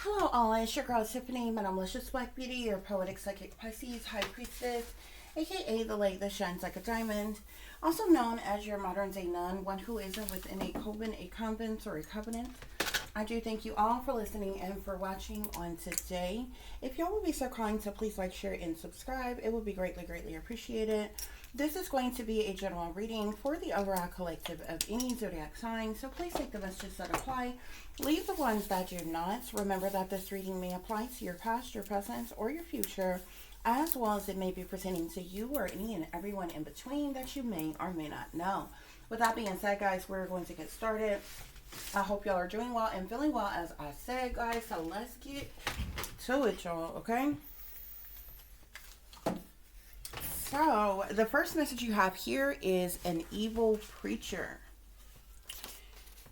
Hello all, it's your girl Tiffany, my malicious black beauty, your poetic psychic Pisces, high priestess, aka the light that shines like a diamond, also known as your modern day nun, one who isn't within a coven, a convent, or a covenant. I do thank you all for listening and for watching on today. If y'all would be so kind to please like, share, and subscribe, it would be greatly, greatly appreciated. This is going to be a general reading for the overall collective of any zodiac sign, so please take the messages that apply. Leave the ones that do not. Remember that this reading may apply to your past, your present, or your future, as well as it may be pertaining to you or any and everyone in between that you may or may not know. With that being said, guys, we're going to get started. I hope y'all are doing well and feeling well, as I said, guys. So let's get to it, y'all, okay? So, the first message you have here is an evil preacher.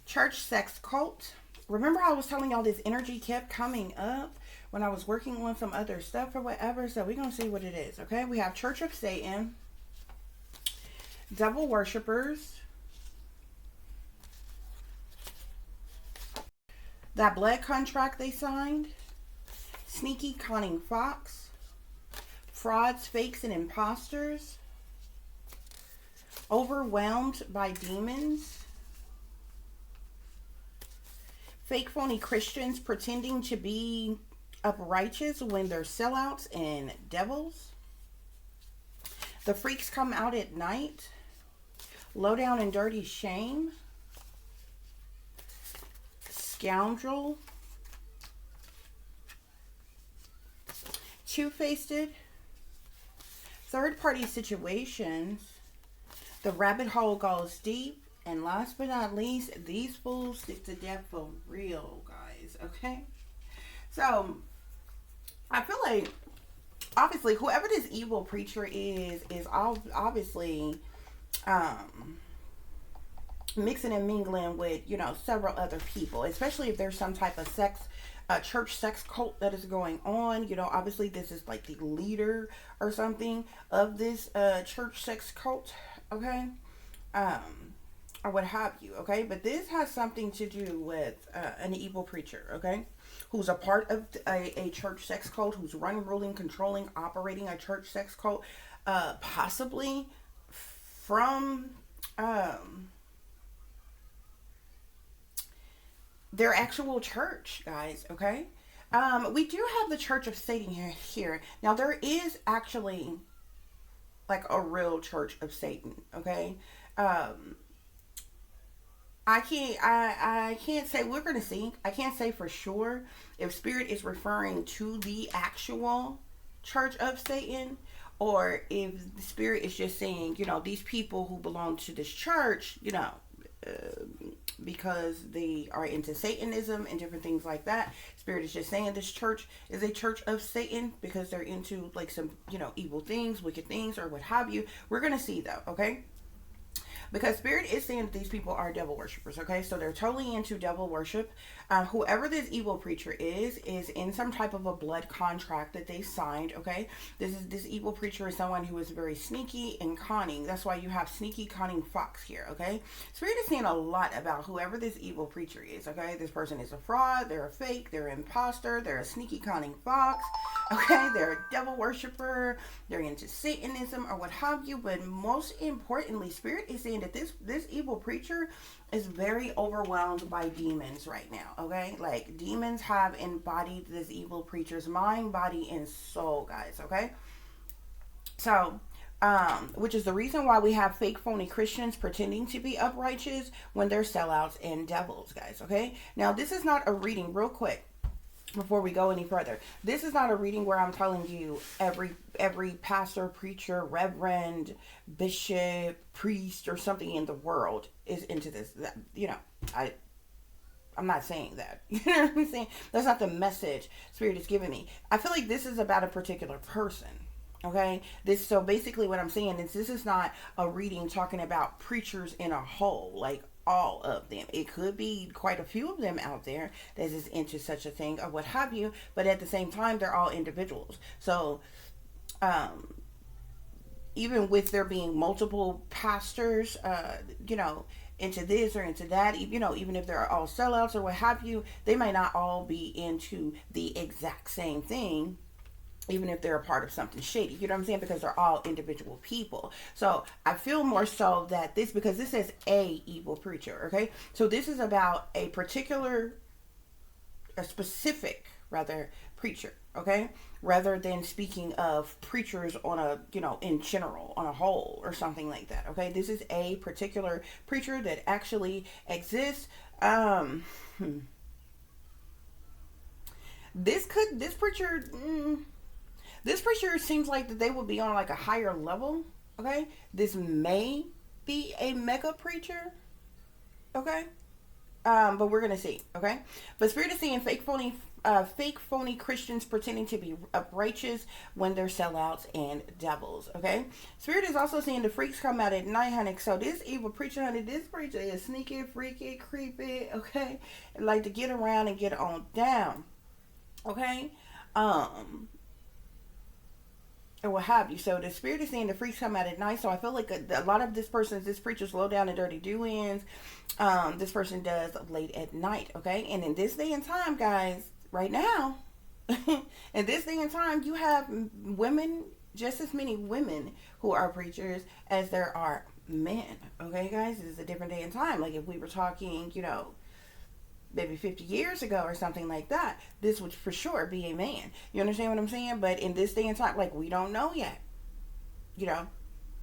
Church sex cult. Remember I was telling y'all this energy kept coming up when I was working on some other stuff or whatever. So, we're going to see what it is, okay? We have Church of Satan. Devil worshippers. That blood contract they signed. Sneaky cunning fox. Frauds, fakes, and imposters. Overwhelmed by demons. Fake phony Christians pretending to be uprighteous when they're sellouts and devils. The freaks come out at night. Low down and dirty shame. Scoundrel. Two-faced. Third-party situations. The rabbit hole goes deep. And last but not least, these fools stick to death for real, guys. Okay? So, I feel like, obviously, whoever this evil preacher is obviously mixing and mingling with, you know, several other people. Especially if there's some type of church sex cult that is going on. You know, obviously this is like the leader or something of this church sex cult, okay, or what have you, okay. But this has something to do with an evil preacher, okay, who's a part of a church sex cult, who's running, ruling, controlling, operating a church sex cult, possibly from their actual church, guys, okay? We do have the Church of Satan here. Now, there is actually, like, a real Church of Satan, okay? I can't say, we're going to see. I can't say for sure if Spirit is referring to the actual Church of Satan, or if the Spirit is just saying, you know, these people who belong to this church, you know, because they are into Satanism and different things like that. Spirit is just saying this church is a church of Satan because they're into like some, you know, evil things, wicked things, or what have you. We're going to see though, okay? Because Spirit is saying that these people are devil worshippers, okay? So they're totally into devil worship. Whoever this evil preacher is in some type of a blood contract that they signed, okay? This evil preacher is someone who is very sneaky and conning. That's why you have sneaky, cunning fox here, okay? Spirit is saying a lot about whoever this evil preacher is, okay? This person is a fraud, they're a fake, they're an imposter, they're a sneaky, cunning fox, okay? They're a devil worshiper, they're into Satanism or what have you. But most importantly, Spirit is saying that this evil preacher is very overwhelmed by demons right now, okay? Like, demons have embodied this evil preacher's mind, body, and soul, guys, okay? So, which is the reason why we have fake phony Christians pretending to be uprighteous when they're sellouts and devils, guys, okay? Now, this is not a reading, real quick, before we go any further. This is not a reading where I'm telling you every pastor, preacher, reverend, bishop, priest, or something in the world is into this. That, you know, I'm not saying that. You know what I'm saying? That's not the message Spirit is giving me. I feel like this is about a particular person. Okay? So basically what I'm saying is this is not a reading talking about preachers in a whole. Like, all of them. It could be quite a few of them out there that is into such a thing or what have you, but at the same time, they're all individuals. So, even with there being multiple pastors, you know, into this or into that, you know, even if they're all sellouts or what have you, they might not all be into the exact same thing, even if they're a part of something shady. You know what I'm saying? Because they're all individual people. So I feel more so that this, because this says a evil preacher, okay? So this is about a particular, a specific, rather, preacher, okay? Rather than speaking of preachers on a, you know, in general, on a whole, or something like that, okay? This is a particular preacher that actually exists. This preacher, this preacher seems like that they would be on like a higher level, okay? This may be a mega preacher, okay? But we're gonna see, okay? But Spirit is seeing fake phony Christians pretending to be righteous when they're sellouts and devils, okay? Spirit is also seeing the freaks come out at night, honey. So this evil preacher, honey, this preacher is sneaky, freaky, creepy, okay? Like to get around and get on down, okay? Or what have you. So the Spirit is seeing the freaks come out at night. So I feel like a lot of this preacher's low down and dirty doings, this person does late at night, okay? And in this day and time, guys, right now, in this day and time, you have women, just as many women who are preachers as there are men, okay, guys? This is a different day and time. Like if we were talking, you know, maybe 50 years ago or something like that, this would for sure be a man. You understand what I'm saying? But in this day and time, like, we don't know yet, you know,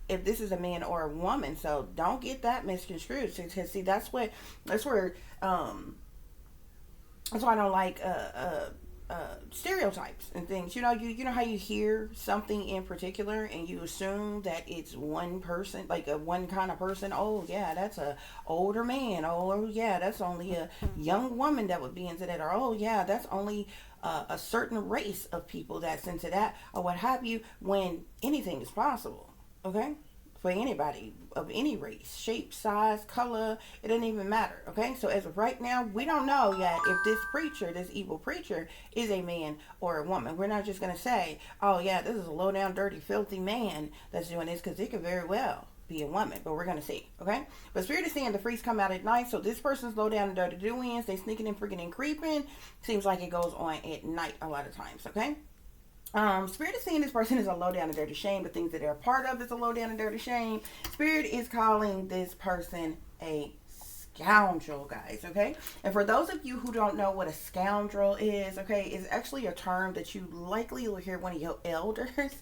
if this is a man or a woman. So don't get that misconstrued. Because see, that's where that's why I don't like stereotypes and things. You know how you hear something in particular and you assume that it's one person, like a one kind of person. Oh yeah, that's a older man. Oh yeah, that's only a young woman that would be into that. Or oh yeah, that's only a certain race of people that's into that, or what have you. When anything is possible, okay? For anybody of any race, shape, size, color, it doesn't even matter, okay? So as of right now, we don't know yet if this preacher, this evil preacher, is a man or a woman. We're not just going to say, oh yeah, this is a low down, dirty, filthy man that's doing this, because it could very well be a woman, but we're going to see, okay? But Spirit is saying the freaks come out at night, so this person's low down and dirty doings, they sneaking and freaking and creeping. Seems like it goes on at night a lot of times, okay? Spirit is saying this person is a low down and dirty shame. The things that they're a part of is a low down and dirty shame. Spirit is calling this person a scoundrel, guys, okay? And for those of you who don't know what a scoundrel is, okay, it's actually a term that you likely will hear one of your elders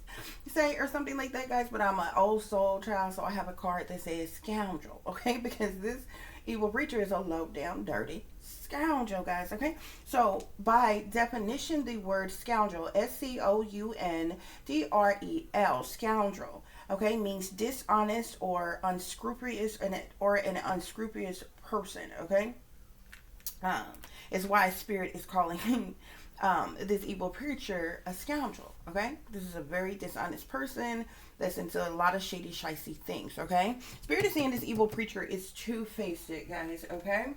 say or something like that, guys. But I'm an old soul child, so I have a card that says scoundrel, okay? Because this evil preacher is a low down, dirty scoundrel, guys, okay? So by definition, the word scoundrel, SCOUNDREL, scoundrel, okay, means dishonest or unscrupulous, or an unscrupulous person, okay? Is why Spirit is calling this evil preacher a scoundrel, okay? This is a very dishonest person that's into a lot of shady, shicey things, okay? Spirit is saying this evil preacher is two-faced, guys, okay?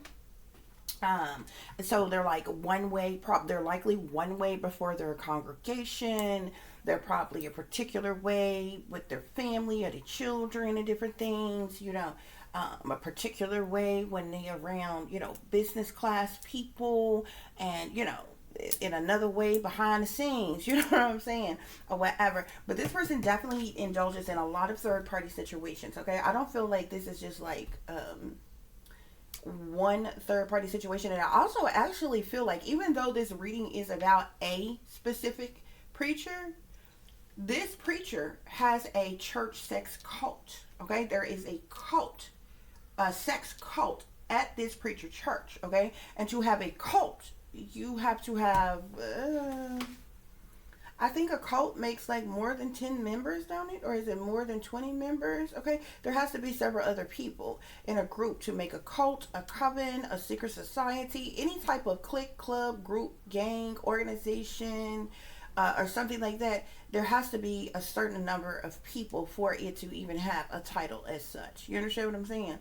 So they're like one way, they're likely one way before their congregation. They're probably a particular way with their family or their children and different things, you know, a particular way when they're around, you know, business class people, and, you know, in another way behind the scenes, you know what I'm saying, or whatever. But this person definitely indulges in a lot of third party situations, okay? I don't feel like this is just like, one third party situation. And I also actually feel like, even though this reading is about a specific preacher, this preacher has a church sex cult, okay? There is a cult, a sex cult at this preacher church, okay? And to have a cult, you have to have I think a cult makes like more than 10 members, don't it? Or is it more than 20 members? Okay, there has to be several other people in a group to make a cult, a coven, a secret society, any type of clique, club, group, gang, organization, or something like that. There has to be a certain number of people for it to even have a title as such. You understand what I'm saying?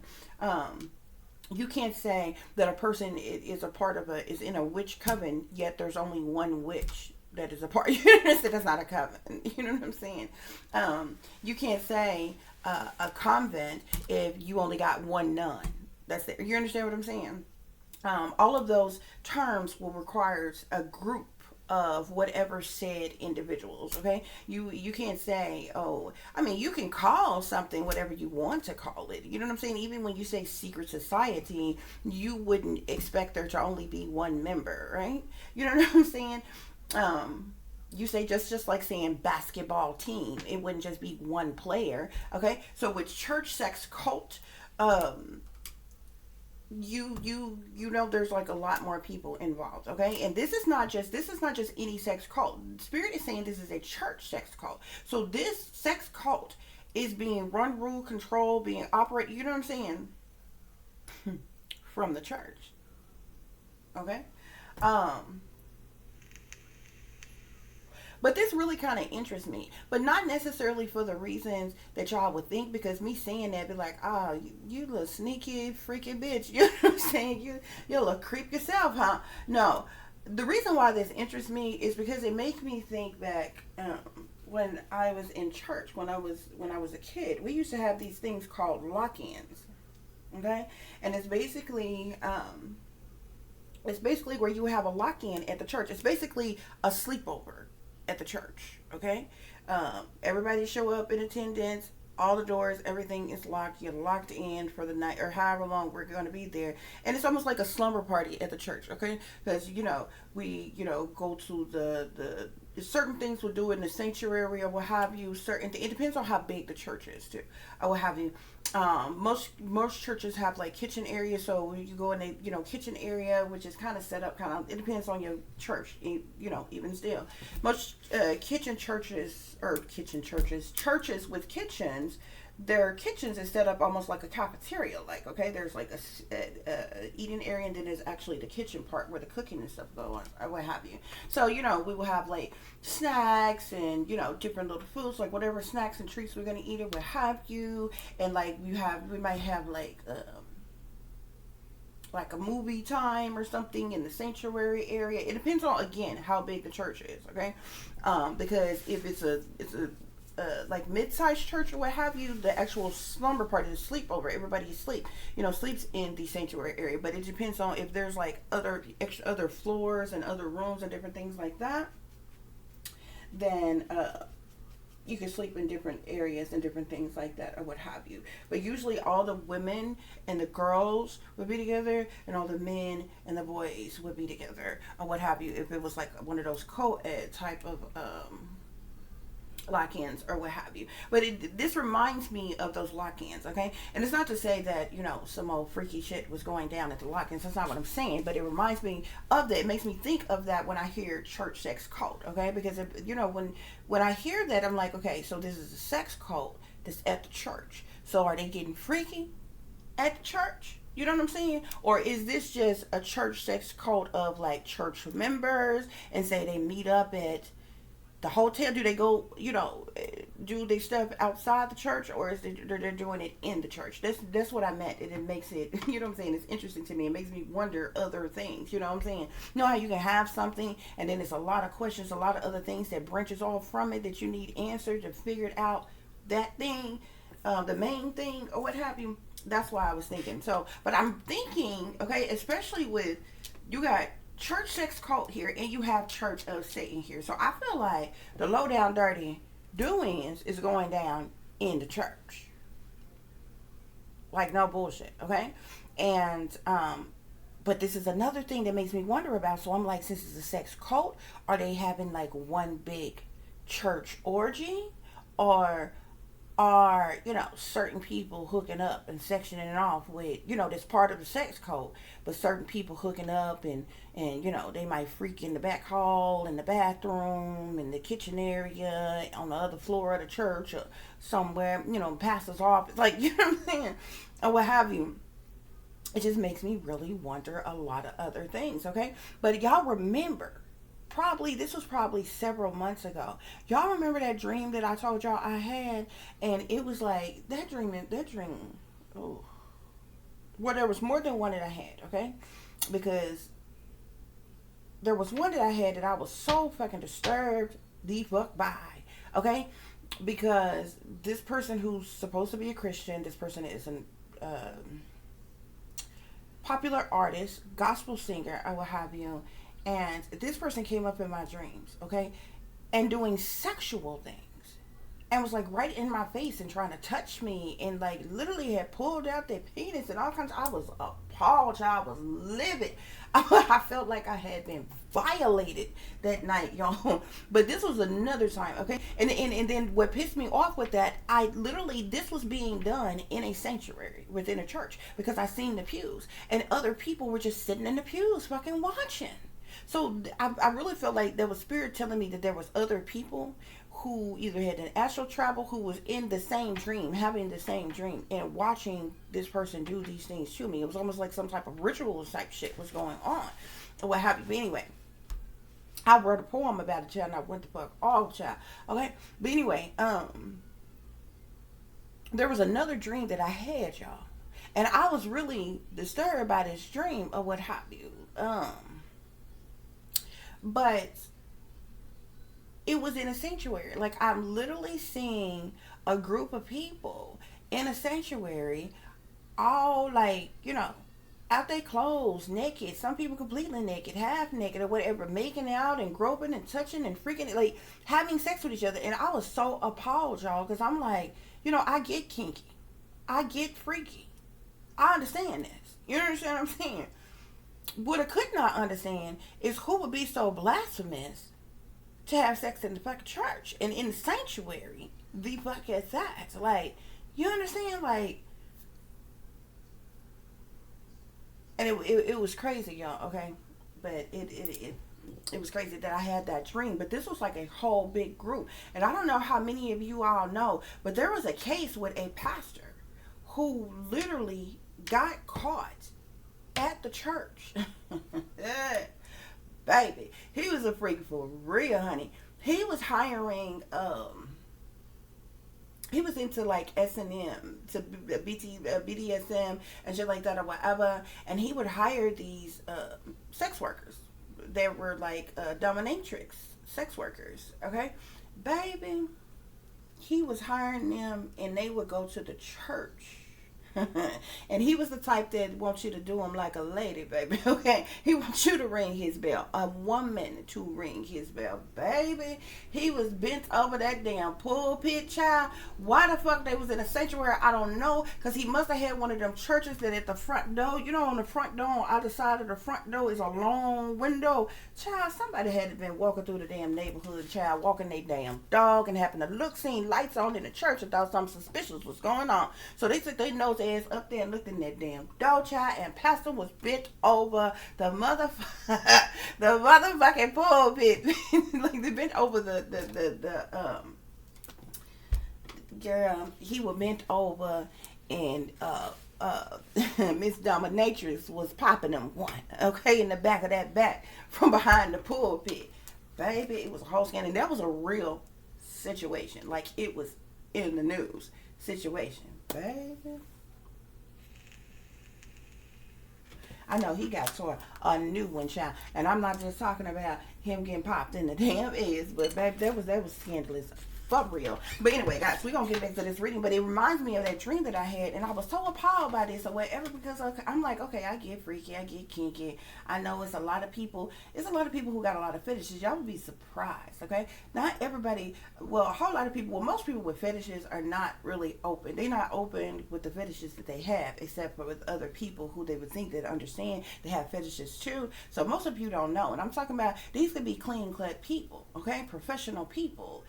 You can't say that a person is a part of is in a witch coven, yet there's only one witch that is a part. That's not a coven. You know what I'm saying? You can't say a convent if you only got one nun. You understand what I'm saying? All of those terms will require a group of whatever said individuals. Okay, you can't say, oh, I mean, you can call something whatever you want to call it. You know what I'm saying? Even when you say secret society, you wouldn't expect there to only be one member, right? You know what I'm saying? You say just like saying basketball team, it wouldn't just be one player. Okay, so with church sex cult, um you know there's like a lot more people involved. Okay, and this is not just any sex cult. Spirit is saying this is a church sex cult. So this sex cult is being run, rule, control, being operated, you know what I'm saying, from the church. Okay. um But this really kind of interests me, but not necessarily for the reasons that y'all would think. Because me saying that, be like, oh, you little sneaky, freaky bitch. You know what I'm saying? You little creep yourself, huh? No, the reason why this interests me is because it makes me think back, when I was in church, when I was a kid. We used to have these things called lock-ins. Okay, and it's basically where you have a lock-in at the church. It's basically a sleepover at the church. Okay, everybody show up in attendance. All the doors, everything is locked. You're locked in for the night or however long we're going to be there, and it's almost like a slumber party at the church. Okay, because we go to the certain things we'll do in the sanctuary or what have you. It depends on how big the church is too, or what have you. Most churches have like kitchen areas, so you go in the kitchen area, which is kind of set up it depends on your church. Even still, most churches with kitchens, their kitchens is set up almost like a cafeteria. Like, okay, there's like a eating area, and then there's actually the kitchen part where the cooking and stuff go on, or what have you. So we will have like snacks and different little foods, like whatever snacks and treats we're gonna eat or what have you. And like we might have like a movie time or something in the sanctuary area. It depends on, again, how big the church is. Okay, because if it's a like mid-sized church or what have you, the actual slumber party, the sleepover, everybody sleeps in the sanctuary area. But it depends on if there's like other floors and other rooms and different things like that. Then you can sleep in different areas and different things like that or what have you. But usually all the women and the girls would be together, and all the men and the boys would be together or what have you, if it was like one of those co-ed type of lock-ins or what have you. But this reminds me of those lock-ins. Okay, and it's not to say that some old freaky shit was going down at the lock-ins. That's not what I'm saying. But it reminds me of that. It makes me think of that when I hear church sex cult. Okay, because when I hear that, I'm like, okay, so this is a sex cult that's at the church. So are they getting freaky at the church? You know what I'm saying? Or is this just a church sex cult of like church members, and say they meet up at the hotel? Do they go, do they stuff outside the church, or is they're doing it in the church? That's what I meant. And it makes it, you know what I'm saying, it's interesting to me. It makes me wonder other things, you know what I'm saying? You know how you can have something, and then it's a lot of questions, a lot of other things that branches off from it that you need answered to figure it out, that thing, the main thing, or what have you. That's why I was thinking. So, but I'm thinking, okay, especially with, you got church sex cult here, and you have church of Satan here. So I feel like the low down dirty doings is going down in the church. Like, no bullshit, okay? And but this is another thing that makes me wonder about. So I'm like, since it's a sex cult, are they having like one big church orgy, or are certain people hooking up and sectioning it off with that's part of the sex code, but certain people hooking up and they might freak in the back hall, in the bathroom, in the kitchen area, on the other floor of the church, or somewhere, pastor's office, like, you know what I'm saying, or what have you. It just makes me really wonder a lot of other things. Okay, but y'all remember, this was probably several months ago. Y'all remember that dream that I told y'all I had? And it was like, that dream, oh, well, there was more than one that I had, okay? Because there was one that I had that I was so fucking disturbed the fuck by, okay? Because this person who's supposed to be a Christian, this person is popular artist, gospel singer, I will have you. And this person came up in my dreams, okay, and doing sexual things, and was like right in my face and trying to touch me, and like literally had pulled out their penis and all kinds. I was appalled. I was livid. I felt like I had been violated that night, y'all. But this was another time, okay? And then what pissed me off with that, I literally, this was being done in a sanctuary within a church, because I seen the pews and other people were just sitting in the pews fucking watching. So I really felt like there was spirit telling me that there was other people who either had an astral travel, who was in the same dream, having the same dream, and watching this person do these things to me. It was almost like some type of ritual type shit was going on, or what have you. But anyway, I wrote a poem about it, child, and I went the fuck off, child. Okay, but anyway, there was another dream that I had, y'all, and I was really disturbed by this dream, or what have you. But it was in a sanctuary. Like, I'm literally seeing a group of people in a sanctuary, all like, you know, out their clothes, naked. Some people completely naked, half naked or whatever, making out and groping and touching and freaking, like having sex with each other. And I was so appalled, y'all, because I'm like, you know, I get kinky, I get freaky, I understand this. You understand what I'm saying? What I could not understand is who would be so blasphemous to have sex in the fucking church and in the sanctuary, the fucking sex. Like, you understand? Like, and it was crazy, y'all, okay? But it was crazy that I had that dream. But this was like a whole big group. And I don't know how many of you all know, but there was a case with a pastor who literally got caught at the church. Baby, he was a freak for real, honey. He was hiring, he was into like S&M, to BDSM and shit like that or whatever. And he would hire these sex workers. They were like dominatrix sex workers, okay? Baby, he was hiring them, and they would go to the church. And he was the type that wants you to do him like a lady, baby. Okay, he wants you to ring his bell, a woman to ring his bell, baby. He was bent over that damn pulpit, child. Why the fuck they was in a sanctuary, I don't know, because he must have had one of them churches that at the front door, you know, on the front door, on either side of the front door is a long window. Child, somebody had to been walking through the damn neighborhood, child, walking their damn dog, and happened to look, seen lights on in the church, and thought something suspicious was going on. So they took their nose ass up there and looked in that damn dog, child, and pastor was bent over the motherfucking pulpit. Like, they bent over the girl, he was bent over, and Miss Dominatrix was popping them one, okay, in the back of that back from behind the pulpit. Baby, it was a whole scandal, and that was a real situation. Like, it was in the news situation, baby. I know he got sort of a new one, child, and I'm not just talking about him getting popped in the damn ears, but baby, that was scandalous. For real. But anyway, guys, we're going to get back to this reading. But it reminds me of that dream that I had. And I was so appalled by this or whatever, because I'm like, okay, I get freaky. I get kinky. I know it's a lot of people. It's a lot of people who got a lot of fetishes. Y'all would be surprised, okay? Not everybody, well, a whole lot of people, well, most people with fetishes are not really open. They're not open with the fetishes that they have, except for with other people who they would think that understand they have fetishes too. So most of you don't know. And I'm talking about, these could be clean-cut people, okay? Professional people.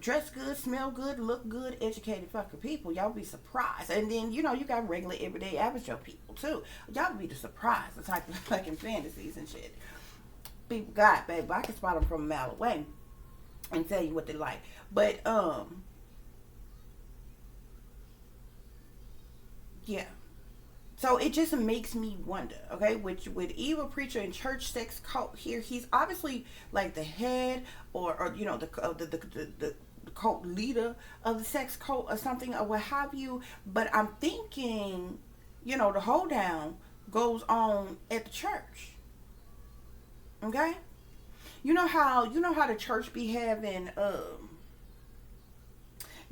Dress good, smell good, look good, educated fucking people. Y'all be surprised. And then, you know, you got regular, everyday, average Joe people, too. Y'all be surprised, the type of fucking fantasies and shit people got, baby. I can spot them from a mile away and tell you what they like. But, yeah. So it just makes me wonder, okay, with evil preacher and church sex cult here, he's obviously like the head or you know, the cult leader of the sex cult or something or what have you. But I'm thinking, you know, the hold down goes on at the church. Okay? You know how the church be having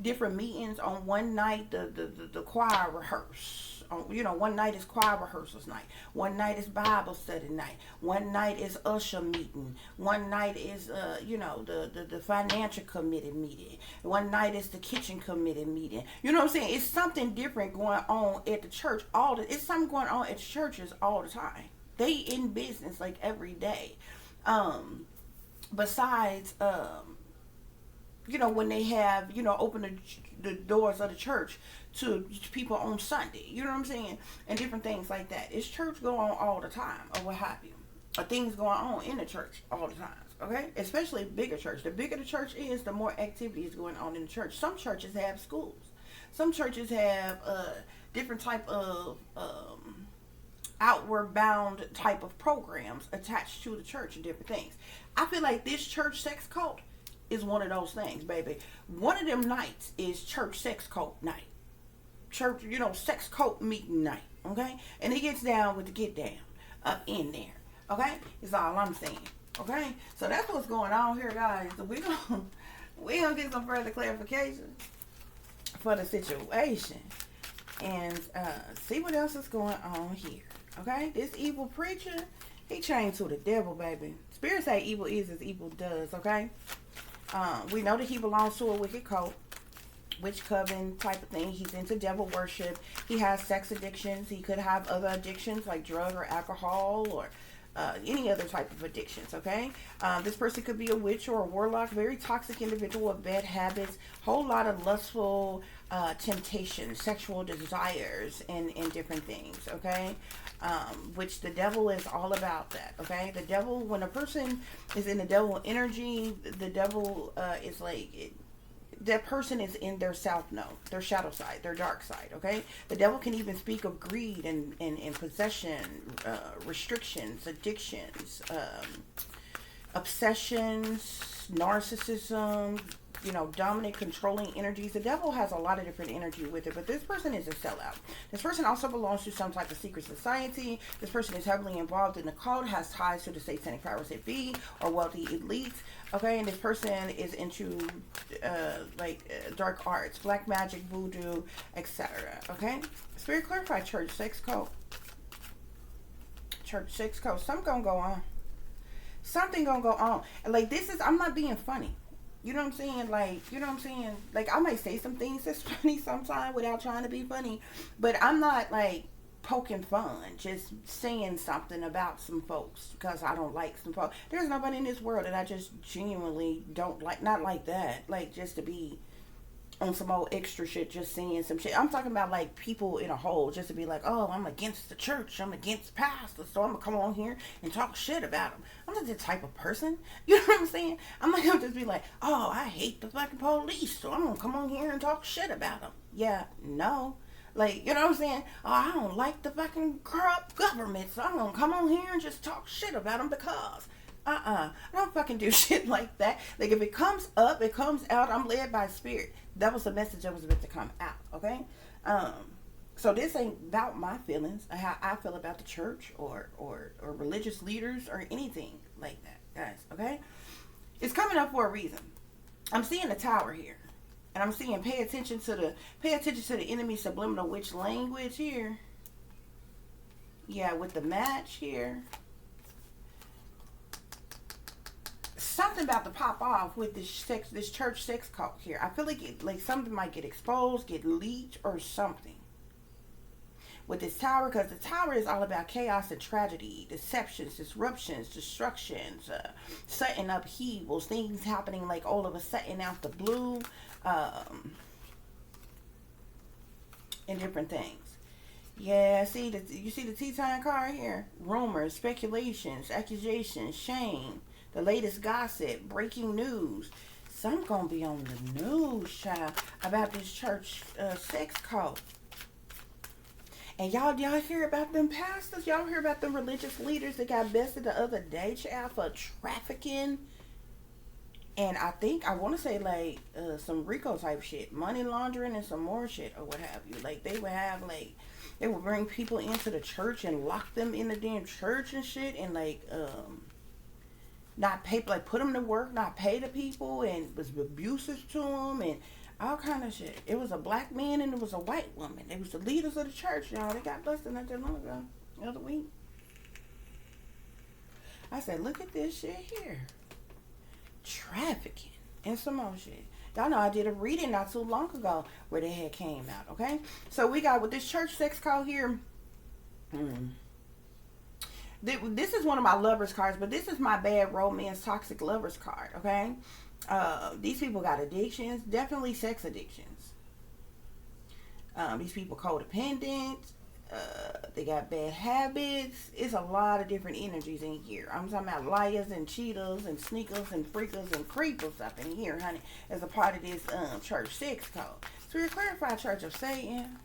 different meetings on one night, the choir rehearse. On, one night is choir rehearsals night. One night is Bible study night. One night is usher meeting. One night is the financial committee meeting. One night is the kitchen committee meeting. You know what I'm saying? It's something different going on at the church it's something going on at churches all the time. They in business like every day. Besides when they have, open the doors of the church to people on Sunday, you know what I'm saying? And different things like that. It's church going on all the time, or what have you. Or things going on in the church all the time, okay? Especially bigger church. The bigger the church is, the more activity is going on in the church. Some churches have schools. Some churches have different type of outward bound type of programs attached to the church and different things. I feel like this church sex cult is one of those things, baby. One of them nights is church sex cult night. Church, sex cult meeting night, okay? And it gets down with the get down up in there, okay? Is all I'm saying, okay? So that's what's going on here, guys. So we're gonna get some further clarification for the situation and see what else is going on here, okay? This evil preacher, he chained to the devil, baby. Spirit say evil is as evil does, okay? We know that he belongs to a wicked cult, witch coven type of thing. He's into devil worship. He has sex addictions. He could have other addictions like drug or alcohol or any other type of addictions, okay? This person could be a witch or a warlock, very toxic individual with bad habits, whole lot of lustful temptations, sexual desires, and different things, okay? Which the devil is all about that, okay? The devil, when a person is in the devil energy, the devil is like... that person is in their self-know, their shadow side, their dark side, okay? The devil can even speak of greed and possession, restrictions, addictions, obsessions, narcissism, dominant, controlling energies. The devil has a lot of different energy with it, but this person is a sellout. This person also belongs to some type of secret society. This person is heavily involved in the cult, has ties to the satanic powers that be, or wealthy elites, okay? And this person is into dark arts, black magic, voodoo, etc., okay? Spirit clarify church sex cult. Church sex cult. Something gonna go on. Something gonna go on. Like, this is, I'm not being funny. You know what I'm saying? Like, I might say some things that's funny sometimes without trying to be funny. But I'm not, like, poking fun. Just saying something about some folks because I don't like some folks. There's nobody in this world that I just genuinely don't like. Not like that. Like, just to be on some old extra shit, just saying some shit. I'm talking about, like, people in a whole, just to be like, oh, I'm against the church, I'm against pastors, so I'm gonna come on here and talk shit about them. I'm not the type of person, you know what I'm saying? I'm not gonna just be like, oh, I hate the fucking police, so I'm gonna come on here and talk shit about them. Yeah, no. Like, you know what I'm saying? Oh, I don't like the fucking corrupt government, so I'm gonna come on here and just talk shit about them because... I don't fucking do shit like that. Like, if it comes up, it comes out. I'm led by spirit. That was the message that was meant to come out, okay? So this ain't about my feelings, or how I feel about the church or religious leaders or anything like that, guys, okay? It's coming up for a reason. I'm seeing the tower here. And I'm seeing pay attention to the enemy subliminal witch language here. Yeah, with the match here. Something about to pop off with this church sex cult here. I feel like something might get exposed, get leaked, or something with this tower, because the tower is all about chaos and tragedy, deceptions, disruptions, destructions, setting upheavals, things happening like all of a sudden out the blue, and different things. Yeah, you see the Teton card here? Rumors, speculations, accusations, shame. The latest gossip, breaking news. Some gonna be on the news, child, about this church sex cult. And y'all hear about them pastors? Y'all hear about them religious leaders that got bested the other day, child, for trafficking? And I want to say, like, some RICO type shit. Money laundering and some more shit or what have you. Like, they would bring people into the church and lock them in the damn church and shit. And, like, not pay, like, put them to work, not pay the people, and was abusive to them, and All kind of shit. It was a black man and it was a white woman. It was the leaders of the church, y'all. They got busted not that long ago. The other week. I said, look at this shit here. Trafficking and some more shit. Y'all know I did a reading not too long ago where they had came out, okay? So we got with this church sex call here. This is one of my lovers cards, but this is my bad romance toxic lovers card, okay? These people got addictions, definitely sex addictions. These people codependent. They got bad habits. It's a lot of different energies in here. I'm talking about liars and cheaters and sneakers and freakers and creepers up in here, honey, as a part of this church sex code. So your clarified church of Satan.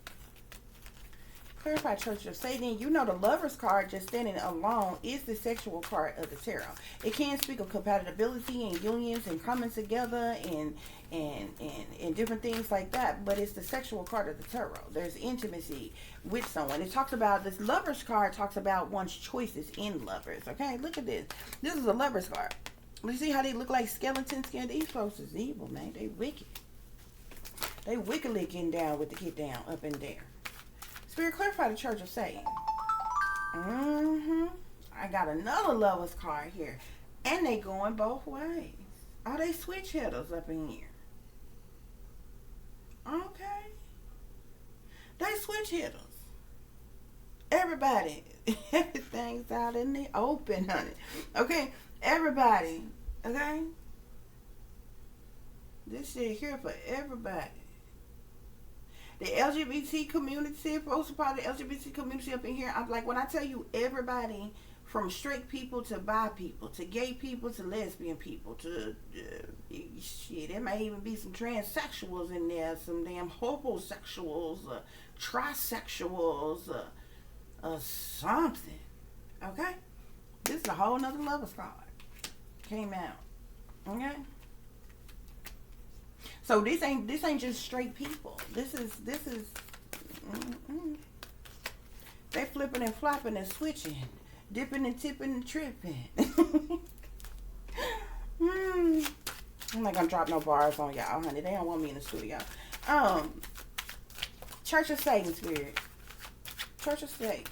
Clarified church of Satan. You know the lover's card just standing alone is the sexual card of the tarot. It can speak of compatibility and unions and coming together and different things like that, but it's the sexual card of the tarot. There's intimacy with someone. It talks about, this lover's card talks about one's choices in lovers. Okay, look at this. This is a lover's card. You see how they look like skeletons? These folks is evil, man. They wicked. They wickedly getting down with the get down up in there. Spirit, clarify the church of Satan. I got another lover's card here. And they going both ways. Oh, they switch hitters up in here. Okay. They switch hitters. Everybody. Everything's out in the open, honey. Okay. Everybody. Okay. This shit here for everybody. The LGBT community, folks are part of the LGBT community up in here. I'm like, when I tell you everybody, from straight people to bi people, to gay people, to lesbian people, to shit, there may even be some transsexuals in there, some damn homosexuals, trisexuals, something. Okay? This is a whole nother lover's card. Came out. Okay? So this ain't just straight people. This is they flipping and flopping and switching, dipping and tipping and tripping. I'm not gonna drop no bars on y'all, honey. They don't want me in the studio. Church of Satan, Spirit. Church of Satan.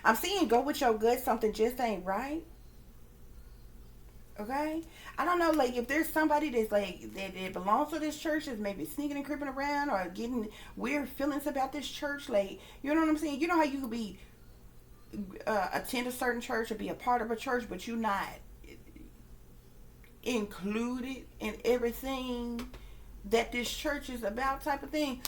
I'm seeing go with your gut. Something just ain't right. Okay, I don't know, like, if there's somebody that's like that belongs to this church that's maybe sneaking and creeping around or getting weird feelings about this church, like, you know what I'm saying? You know how you could be attend a certain church or be a part of a church, but you not included in everything that this church is about, type of thing.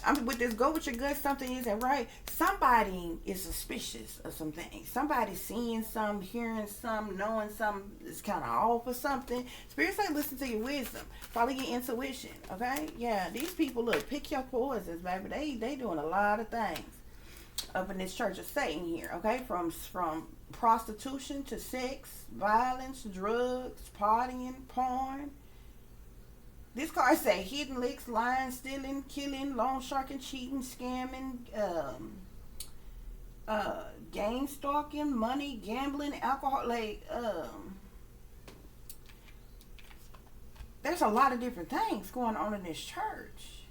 I mean, with this go with your gut, something isn't right. Somebody is suspicious of some things. Somebody's seeing some, hearing some, knowing some is kind of off or something. Spirit say listen to your wisdom. Follow your intuition, okay? Yeah, these people, look, pick your poisons, baby. They doing a lot of things up in this church of Satan here, okay? From prostitution to sex, violence, drugs, partying, porn. This card say hidden licks, lying, stealing, killing, loan sharking, cheating, scamming, gang stalking, money, gambling, alcohol. Like, there's a lot of different things going on in this church.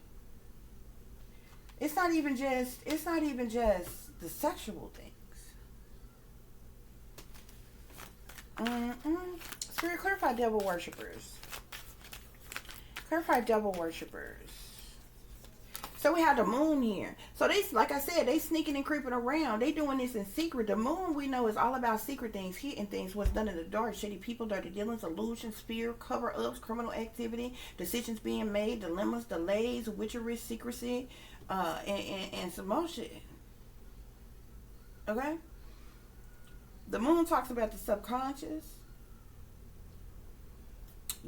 It's not even just the sexual things. Spirit, clarify devil worshippers. Clarify devil worshippers. So we have the moon here. So they, like I said, they sneaking and creeping around. They doing this in secret. The moon, we know, is all about secret things, hidden things, what's done in the dark, shady people, dirty dealings, illusions, fear, cover-ups, criminal activity, decisions being made, dilemmas, delays, witchery, secrecy, and some more shit. Okay? The moon talks about the subconscious,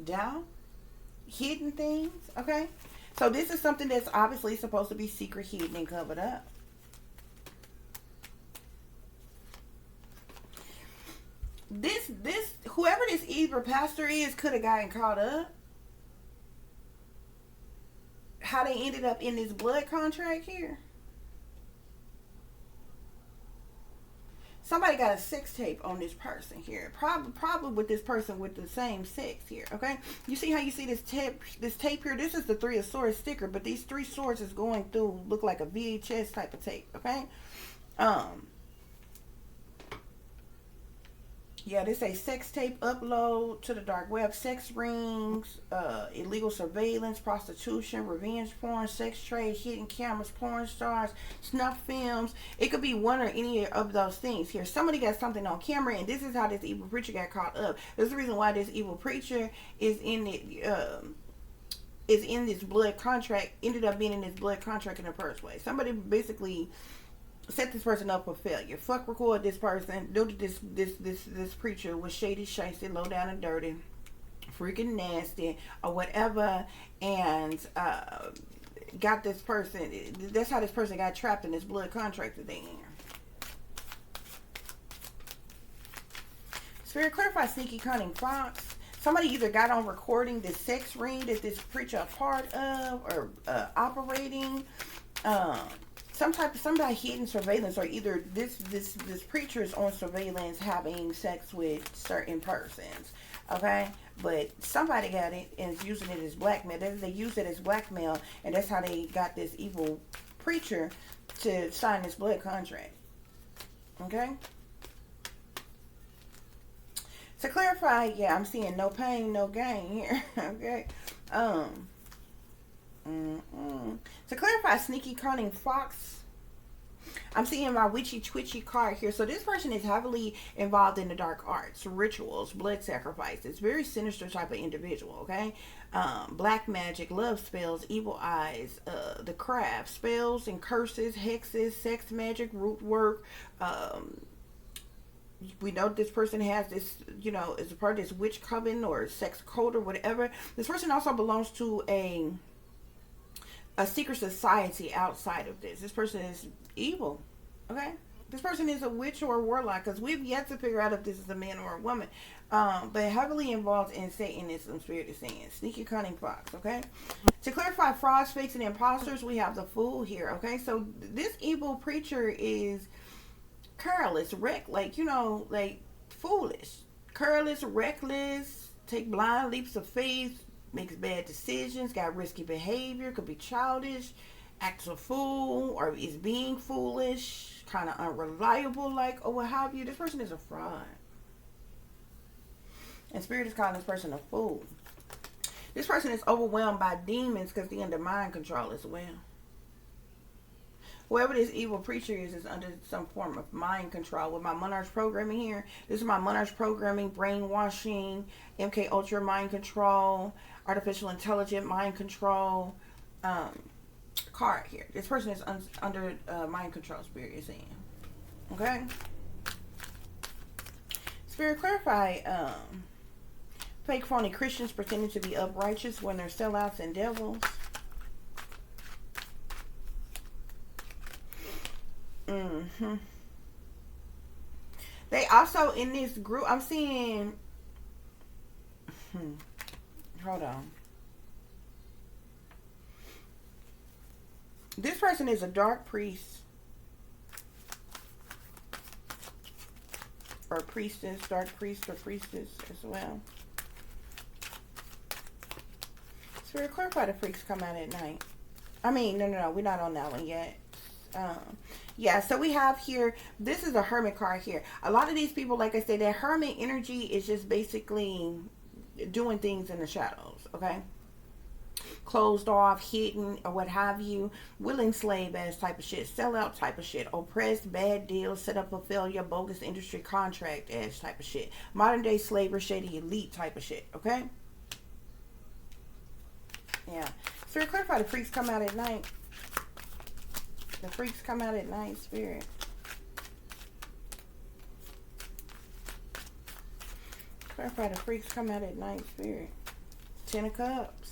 doubt, hidden things, okay? So this is something that's obviously supposed to be secret, hidden, and covered up. This whoever this evil pastor is could have gotten caught up. How they ended up in this blood contract here. Somebody got a sex tape on this person here. Probably with this person with the same sex here. Okay, you see how you see this tape here? This is the Three of Swords sticker, but these three swords is going through, look like a VHS type of tape. Okay, yeah, this a sex tape upload to the dark web, sex rings, illegal surveillance, prostitution, revenge porn, sex trade, hidden cameras, porn stars, snuff films. It could be one or any of those things here. Somebody got something on camera, and this is how this evil preacher got caught up. There's the reason why this evil preacher is in it. Is in this blood contract. Ended up being in this blood contract in the first place. Somebody basically set this person up for failure. Fuck record this person. Know that this preacher was shady, shysty, low down and dirty, freaking nasty, or whatever, and got this person. That's how this person got trapped in this blood contract that they in. Spirit, clarify sneaky, cunning fox. Somebody either got on recording this sex ring that this preacher a part of, or operating. Somebody hidden surveillance, or either this preacher is on surveillance having sex with certain persons. Okay, but somebody got it and is using it as blackmail. They use it as blackmail, and that's how they got this evil preacher to sign this blood contract. Okay. To clarify, yeah, I'm seeing no pain, no gain here. Okay. To clarify, sneaky, cunning fox, I'm seeing my witchy twitchy card here. So this person is heavily involved in the dark arts, rituals, blood sacrifices. Very sinister type of individual. Okay, black magic, love spells, evil eyes, the craft, spells and curses, hexes, sex magic, root work. We know this person has this, is a part of this witch coven or sex cult or whatever. This person also belongs to a secret society outside of this. This person is evil. Okay, this person is a witch or a warlock, because we've yet to figure out if this is a man or a woman, but heavily involved in Satanism. Spirit is saying sneaky, cunning fox. Okay, to clarify frauds, fakes, and imposters, we have the Fool here. Okay, so this evil preacher is careless, like foolish, careless, reckless, take blind leaps of faith, makes bad decisions, got risky behavior, could be childish, acts a fool, or is being foolish, kind of unreliable, or what have you. This person is a fraud. And Spirit is calling this person a fool. This person is overwhelmed by demons because they're under mind control as well. Whoever this evil preacher is under some form of mind control. With my monarch programming here, this is my monarch programming, brainwashing, MK Ultra mind control, artificial intelligent mind control card here. This person is under mind control. Spirit is saying. Okay. Spirit, clarify. Fake phony Christians pretending to be uprighteous when they're sellouts and devils. They also in this group, I'm seeing hold on, this person is a dark priest or priestess, dark priest or priestess as well. Spirit, clarify the freaks come out at night. I mean, no, we're not on that one yet. Yeah, so we have here, this is a hermit card here. A lot of these people, like I said, that hermit energy is just basically doing things in the shadows, okay? Closed off, hidden, or what have you. Willing slave ass type of shit. Sellout type of shit. Oppressed, bad deals, set up for failure, bogus industry contract ass type of shit. Modern day slaver, shady elite type of shit, okay? Yeah. So to clarify, the freaks come out at night. The freaks come out at night, Spirit. Clarify, the freaks come out at night, Spirit. 10 of Cups.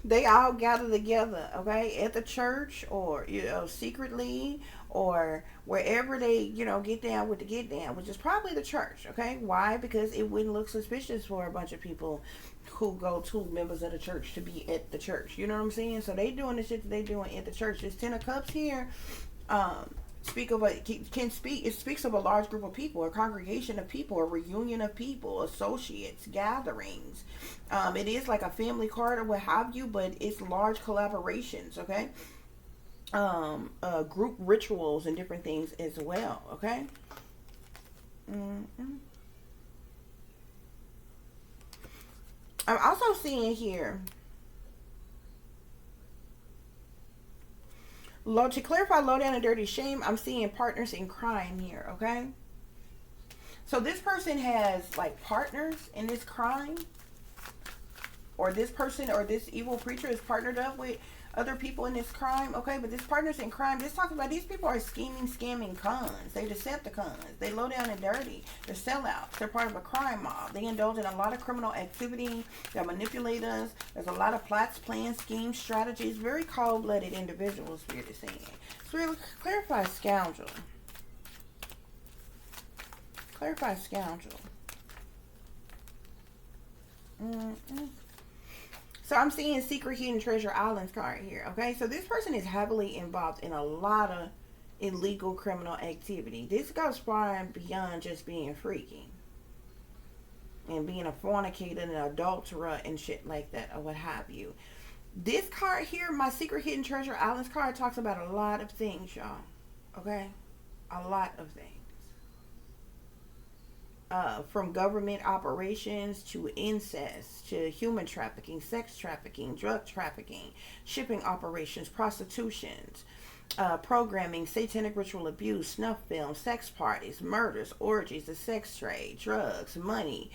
They all gather together, okay, at the church, or secretly, or wherever they get down with the get down, which is probably the church. Okay, why? Because it wouldn't look suspicious for a bunch of people who go to members of the church to be at the church. You know what I'm saying? So they doing the shit that they doing at the church. This 10 of Cups here, speak of a can speak it speaks of a large group of people, a congregation of people, a reunion of people, associates, gatherings. It is like a family card or what have you, but it's large collaborations, okay? Group rituals and different things as well, okay? Mm-hmm. I'm also seeing here, low, to clarify low down and dirty shame, I'm seeing partners in crime here, okay? So this person has like partners in this crime, or this person or this evil preacher is partnered up with other people in this crime, okay? But this partners in crime, this talks about these people are scheming, scamming cons. They Decepticons. They low down and dirty. They're sellouts. They're part of a crime mob. They indulge in a lot of criminal activity. They manipulate us. There's a lot of plots, plans, schemes, strategies. Very cold-blooded individuals, Spirit is saying. Spirit, clarify scoundrel. Clarify scoundrel. So I'm seeing Secret Hidden Treasure Islands card here, okay? So this person is heavily involved in a lot of illegal criminal activity. This goes far and beyond just being freaky and being a fornicator and an adulterer and shit like that or what have you. This card here, my Secret Hidden Treasure Islands card, talks about a lot of things, y'all, okay? A lot of things. From government operations to incest, to human trafficking, sex trafficking, drug trafficking, shipping operations, prostitutions, programming, satanic ritual abuse, snuff films, sex parties, murders, orgies, the sex trade, drugs, money,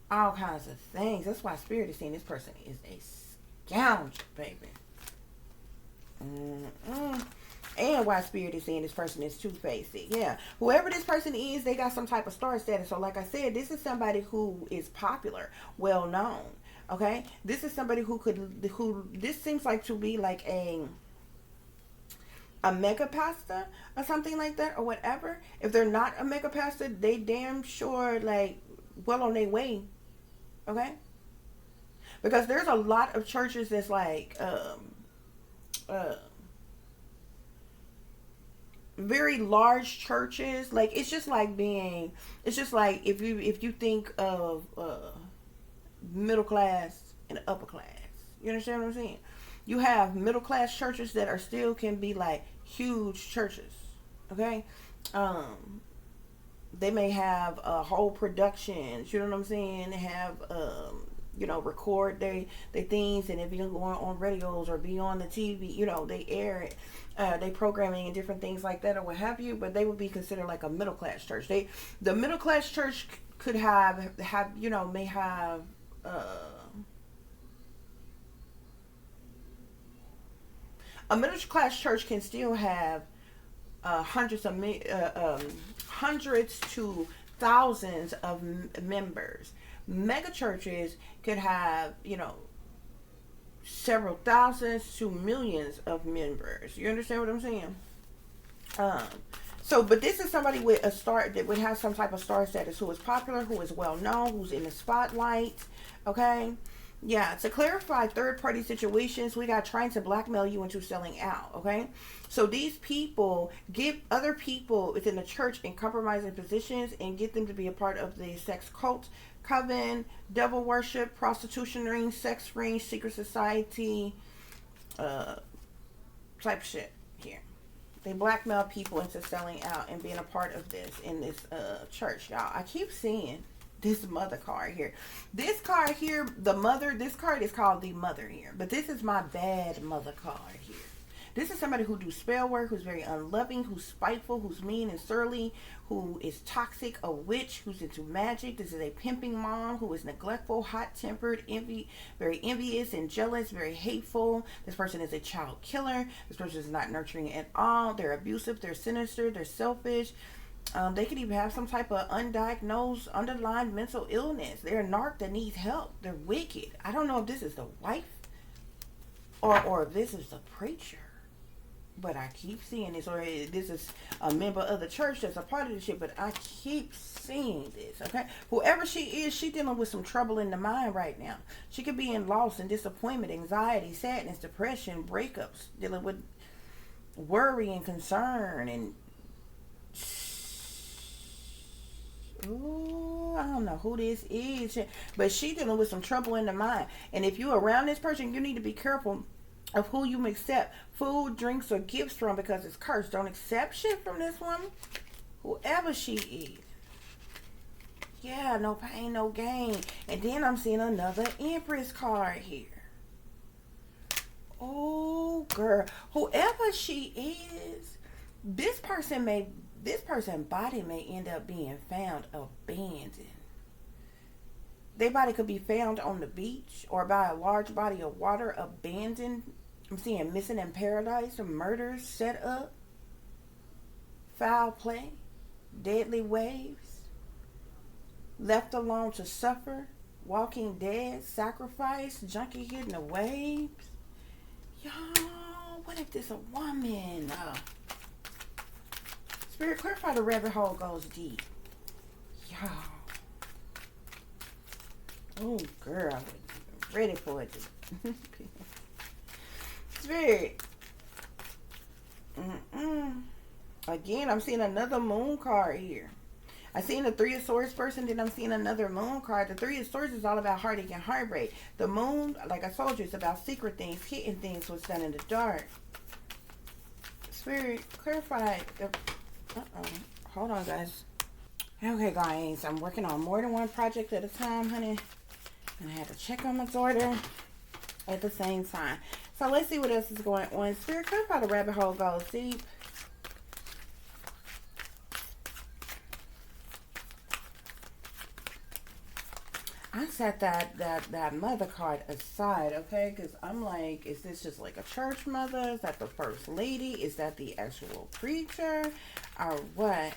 all kinds of things. That's why Spirit is saying this person is a scoundrel, baby. And why Spirit is saying this person is two-faced. Yeah, whoever this person is, they got some type of star status. So like I said, this is somebody who is popular, well known, okay? This is somebody who this seems like to be like a mega pastor or something like that or whatever. If they're not a mega pastor, they damn sure like well on their way, okay? Because there's a lot of churches that's like very large churches. Like it's just like if you think of middle class and upper class, you understand what I'm saying? You have middle class churches that are still can be like huge churches, okay? They may have whole productions, you know what I'm saying? They have record they things, and it be going on radios or be on the TV, they air it, they programming and different things like that or what have you. But they would be considered like a middle class church. The middle class church could have may have a middle class church can still have hundreds to thousands of members. Mega churches could have, several thousands to millions of members. You understand what I'm saying? But this is somebody with a star that would have some type of star status, who is popular, who is well known, who's in the spotlight. Okay. Yeah, to clarify third-party situations, we got trying to blackmail you into selling out, okay? So these people get other people within the church in compromising positions and get them to be a part of the sex cult, coven, devil worship, prostitution ring, sex ring, secret society, type shit here. They blackmail people into selling out and being a part of this in this church, y'all. I keep seeing this mother card here. This card here, the mother, this card is called the mother here. But this is my bad mother card here. This is somebody who do spell work, who's very unloving, who's spiteful, who's mean and surly, who is toxic, a witch, who's into magic. This is a pimping mom who is neglectful, hot-tempered, very envious and jealous, very hateful. This person is a child killer. This person is not nurturing at all. They're abusive, they're sinister, they're selfish. They could even have some type of undiagnosed underlying mental illness. They're a narc that needs help. They're wicked. I don't know if this is the wife or if this is the preacher, but I keep seeing this, or this is a member of the church that's a part of this shit, but I keep seeing this, okay? Whoever she is, she dealing with some trouble in the mind right now. She could be in loss and disappointment, anxiety, sadness, depression, breakups, dealing with worry and concern and ooh, I don't know who this is, but she dealing with some trouble in the mind. And if you around this person, you need to be careful of who you accept food, drinks, or gifts from, because it's cursed. Don't accept shit from this woman, whoever she is. Yeah, no pain, no gain. And then I'm seeing another Empress card here. Oh, girl, whoever she is, this person body may end up being found abandoned. Their body could be found on the beach or by a large body of water, abandoned. I'm seeing missing in paradise, murders set up, foul play, deadly waves, left alone to suffer, walking dead, sacrifice, junkie hitting the waves. Y'all, what if this a woman? Spirit, clarify the rabbit hole goes deep. Y'all. Oh, girl, I'm ready for it. Spirit. Again, I'm seeing another moon card here. I seen the Three of Swords person, then I'm seeing another moon card. The Three of Swords is all about heartache and heartbreak. The moon, like I told you, it's about secret things, hidden things, what's done in the dark. Spirit, clarify. Hold on, guys. Okay, guys, I'm working on more than one project at a time, honey. And I had to check on my daughter at the same time. So let's see what else is going on. Spirit, clarify the rabbit hole goes deep. I set that mother card aside, okay? Because I'm like, is this just like a church mother? Is that the first lady? Is that the actual preacher? Or what?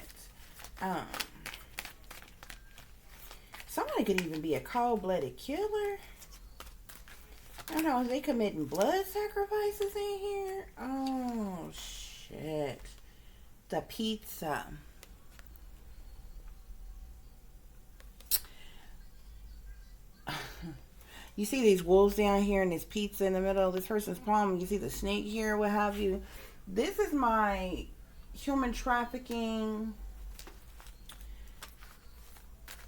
Somebody could even be a cold-blooded killer. I don't know, are they committing blood sacrifices in here? Oh, shit. The pizza. You see these wolves down here and this pizza in the middle of this person's palm. You see the snake here, what have you. This is my human trafficking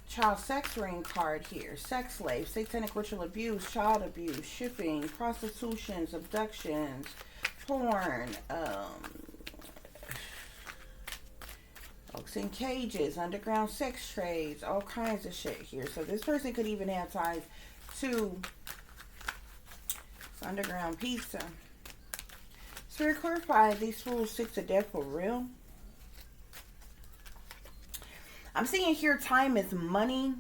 child sex ring card here. Sex slave, satanic ritual abuse, child abuse, shipping, prostitution, abductions, porn, folks in cages, underground sex trades, all kinds of shit here. So this person could even have ties to underground pizza. Spirit, clarify, these fools sick to death for real? I'm seeing here time is money.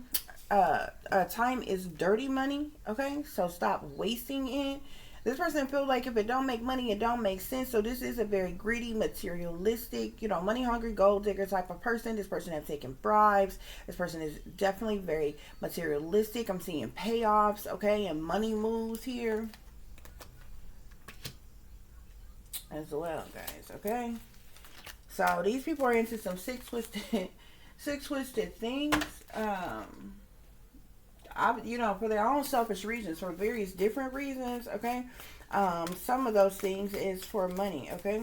Time is dirty money. Okay, so stop wasting it. This person feels like if it don't make money, it don't make sense. So this is a very greedy, materialistic, you know, money hungry, gold digger type of person. This person has taken bribes. This person is definitely very materialistic. I'm seeing payoffs, okay, and money moves here as well, guys, okay? So these people are into some sick twisted things. You know, for their own selfish reasons, for various different reasons, okay? Some of those things is for money, okay?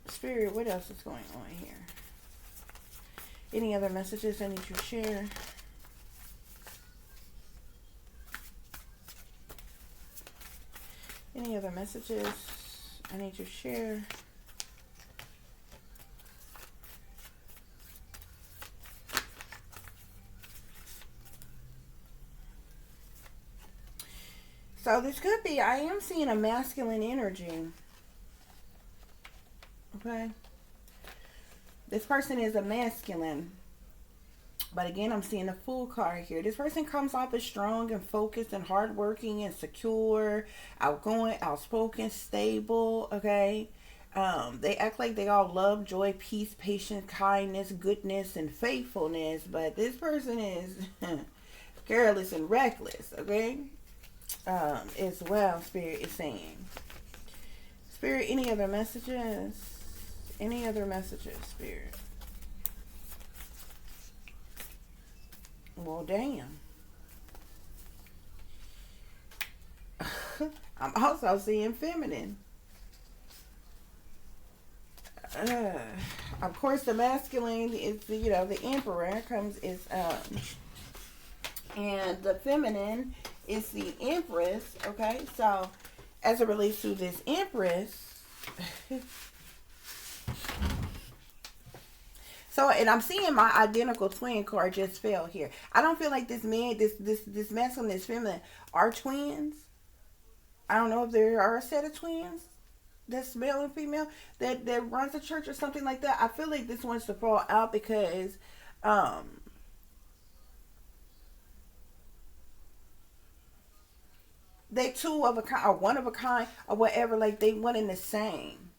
Spirit, what else is going on here? Any other messages I need to share? Any other messages I need to share? So this could be, I am seeing a masculine energy. Okay. This person is a masculine. But again, I'm seeing the Fool card here. This person comes off as strong and focused and hardworking and secure, outgoing, outspoken, stable. Okay. They act like they all love, joy, peace, patience, kindness, goodness, and faithfulness. But this person is careless and reckless. Okay. As well, Spirit is saying. Spirit, any other messages? Any other messages, Spirit? Well, damn. I'm also seeing feminine. Of course, the masculine is the, you know, the emperor comes is and the feminine is the empress. Okay, so as it relates to this empress, so and I'm seeing my identical twin card just fell here. I don't feel like this man, this masculine, this feminine are twins. I don't know if there are a set of twins that's male and female that runs a church or something like that. I feel like this wants to fall out because um they two of a kind or one of a kind or whatever, like they one and the same.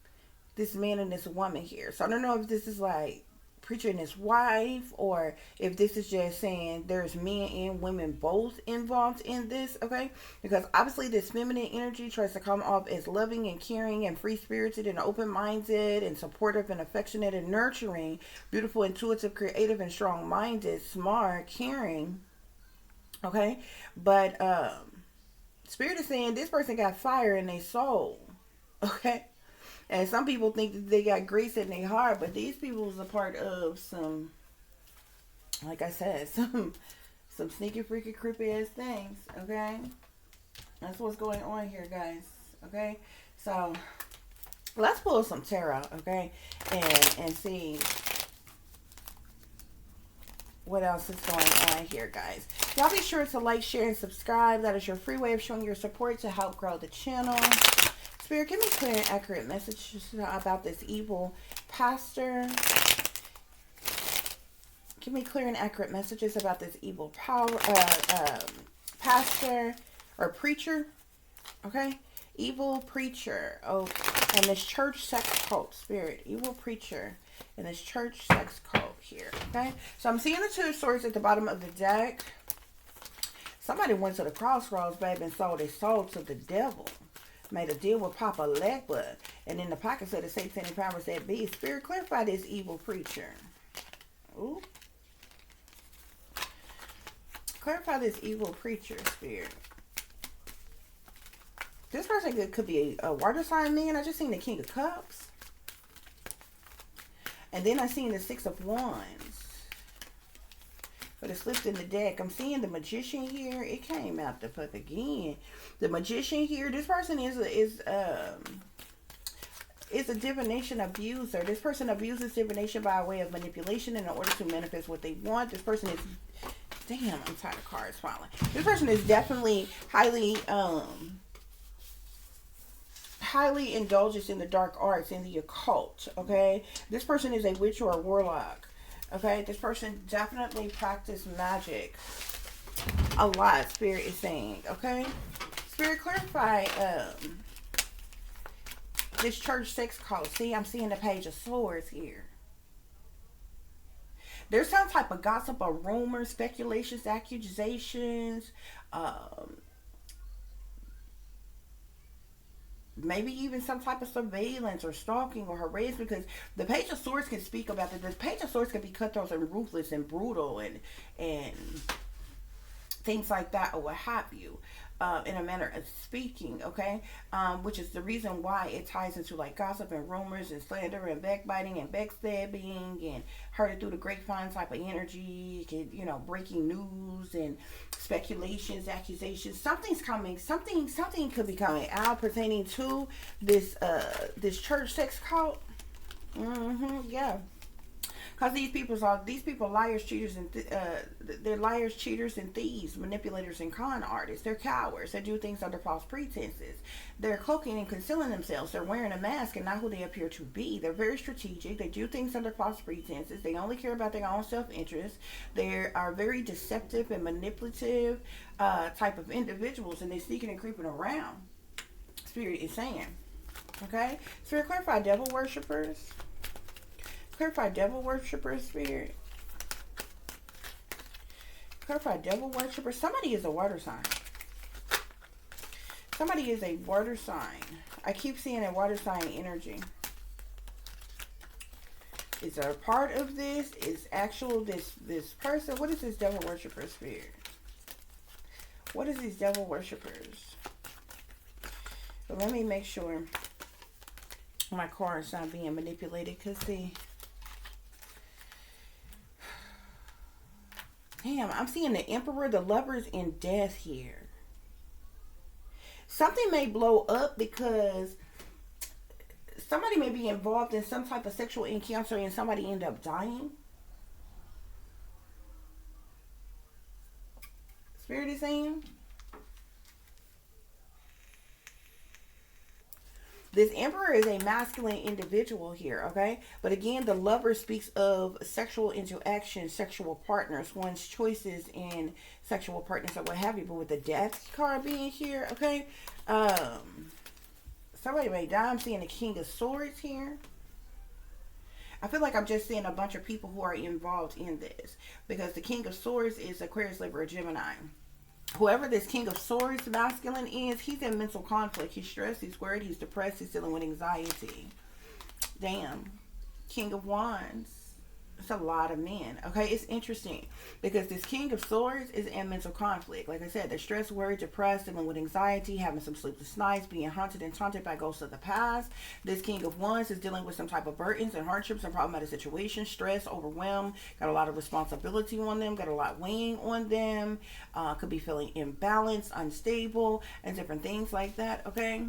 This man and this woman here. So I don't know if this is like preacher and his wife, or if this is just saying there's men and women both involved in this, okay? Because obviously this feminine energy tries to come off as loving and caring and free-spirited and open-minded and supportive and affectionate and nurturing, beautiful, intuitive, creative, and strong-minded, smart, caring, okay? But Spirit is saying this person got fire in their soul, okay? And some people think that they got grace in their heart, but these people was a part of some, like I said, some sneaky, freaky, creepy ass things. Okay, that's what's going on here, guys. Okay, so let's pull some tarot, okay, and see what else is going on here, guys. Y'all be sure to like, share, and subscribe. That is your free way of showing your support to help grow the channel. Spirit, give me clear and accurate messages about this evil pastor. Give me clear and accurate messages about this evil pastor or preacher. Okay? Evil preacher. Oh, and this church sex cult. Spirit, evil preacher and this church sex cult here. Okay? So I'm seeing the two of swords at the bottom of the deck. Somebody went to the crossroads, baby, and sold their soul to the devil. Made a deal with Papa Legba, and in the pockets of the satanic powers that be. Spirit, clarify this evil preacher. Ooh. Clarify this evil preacher, Spirit. This person could be a water sign man. I just seen the King of Cups. And then I seen the Six of Wands. But it slipped in the deck. I'm seeing the Magician here. It came out the fuck again. The Magician here. This person is a divination abuser. This person abuses divination by way of manipulation in order to manifest what they want. This person is, damn, I'm tired of cards falling. This person is definitely highly indulgent in the dark arts, in the occult. Okay, this person is a witch or a warlock. Okay, this person definitely practiced magic a lot, Spirit is saying. Okay, Spirit, clarify this church sex cult. See, I'm seeing the Page of Swords here. There's some type of gossip or rumors, speculations, accusations, maybe even some type of surveillance or stalking or harassment, because the Page of Swords can speak about that. The Page of Swords can be cutthroat and ruthless and brutal and things like that, or what have you, in a manner of speaking, okay? Which is the reason why it ties into like gossip and rumors and slander and backbiting and backstabbing and heard it through the grapevine type of energy, you know, breaking news and speculations, accusations. Something's coming. Something could be coming out pertaining to this this church sex cult. Yeah. Because these people liars, cheaters, and they're liars, cheaters, and thieves, manipulators, and con artists. They're cowards. They do things under false pretenses. They're cloaking and concealing themselves. They're wearing a mask and not who they appear to be. They're very strategic. They do things under false pretenses. They only care about their own self-interest. They are very deceptive and manipulative type of individuals, and they're sneaking and creeping around. Spirit is saying. Okay? Spirit, clarify devil worshippers. Clarify devil worshippers, Spirit. Clarify devil worshippers. Somebody is a water sign. Somebody is a water sign. I keep seeing a water sign energy. Is there a part of this? Is actual this person? What is this devil worshipper, Spirit? What is these devil worshippers? But let me make sure my card is not being manipulated. Because, see, damn, I'm seeing the Emperor, the Lovers, and Death here. Something may blow up because somebody may be involved in some type of sexual encounter and somebody end up dying. Spirit is saying this Emperor is a masculine individual here, okay? But again, the Lover speaks of sexual interaction, sexual partners, one's choices in sexual partners or what have you. But with the Death card being here, okay? Somebody may die. I'm seeing the King of Swords here. I feel like I'm just seeing a bunch of people who are involved in this. Because the King of Swords is Aquarius, Libra, Gemini. Whoever this King of Swords masculine is, he's in mental conflict. He's stressed, he's worried, he's depressed, he's dealing with anxiety. Damn. King of Wands. It's a lot of men. Okay, it's interesting. Because this King of Swords is in mental conflict. Like I said, they're stressed, worried, depressed, dealing with anxiety, having some sleepless nights, being haunted and taunted by ghosts of the past. This King of Wands is dealing with some type of burdens and hardships and problematic situations, stress, overwhelmed, got a lot of responsibility on them, got a lot weighing on them, could be feeling imbalanced, unstable, and different things like that, okay?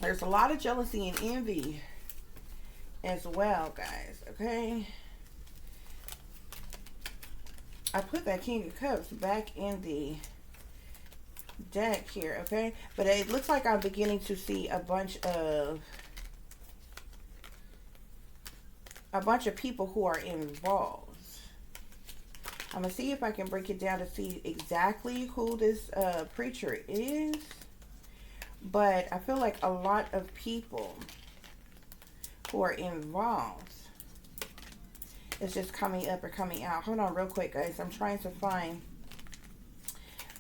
There's a lot of jealousy and envy as well, guys, okay? I put that King of Cups back in the deck here, okay? But it looks like I'm beginning to see a bunch of people who are involved. I'm going to see if I can break it down to see exactly who this preacher is. But I feel like a lot of people who are involved. It's just coming up or coming out. Hold on real quick, guys. I'm trying to find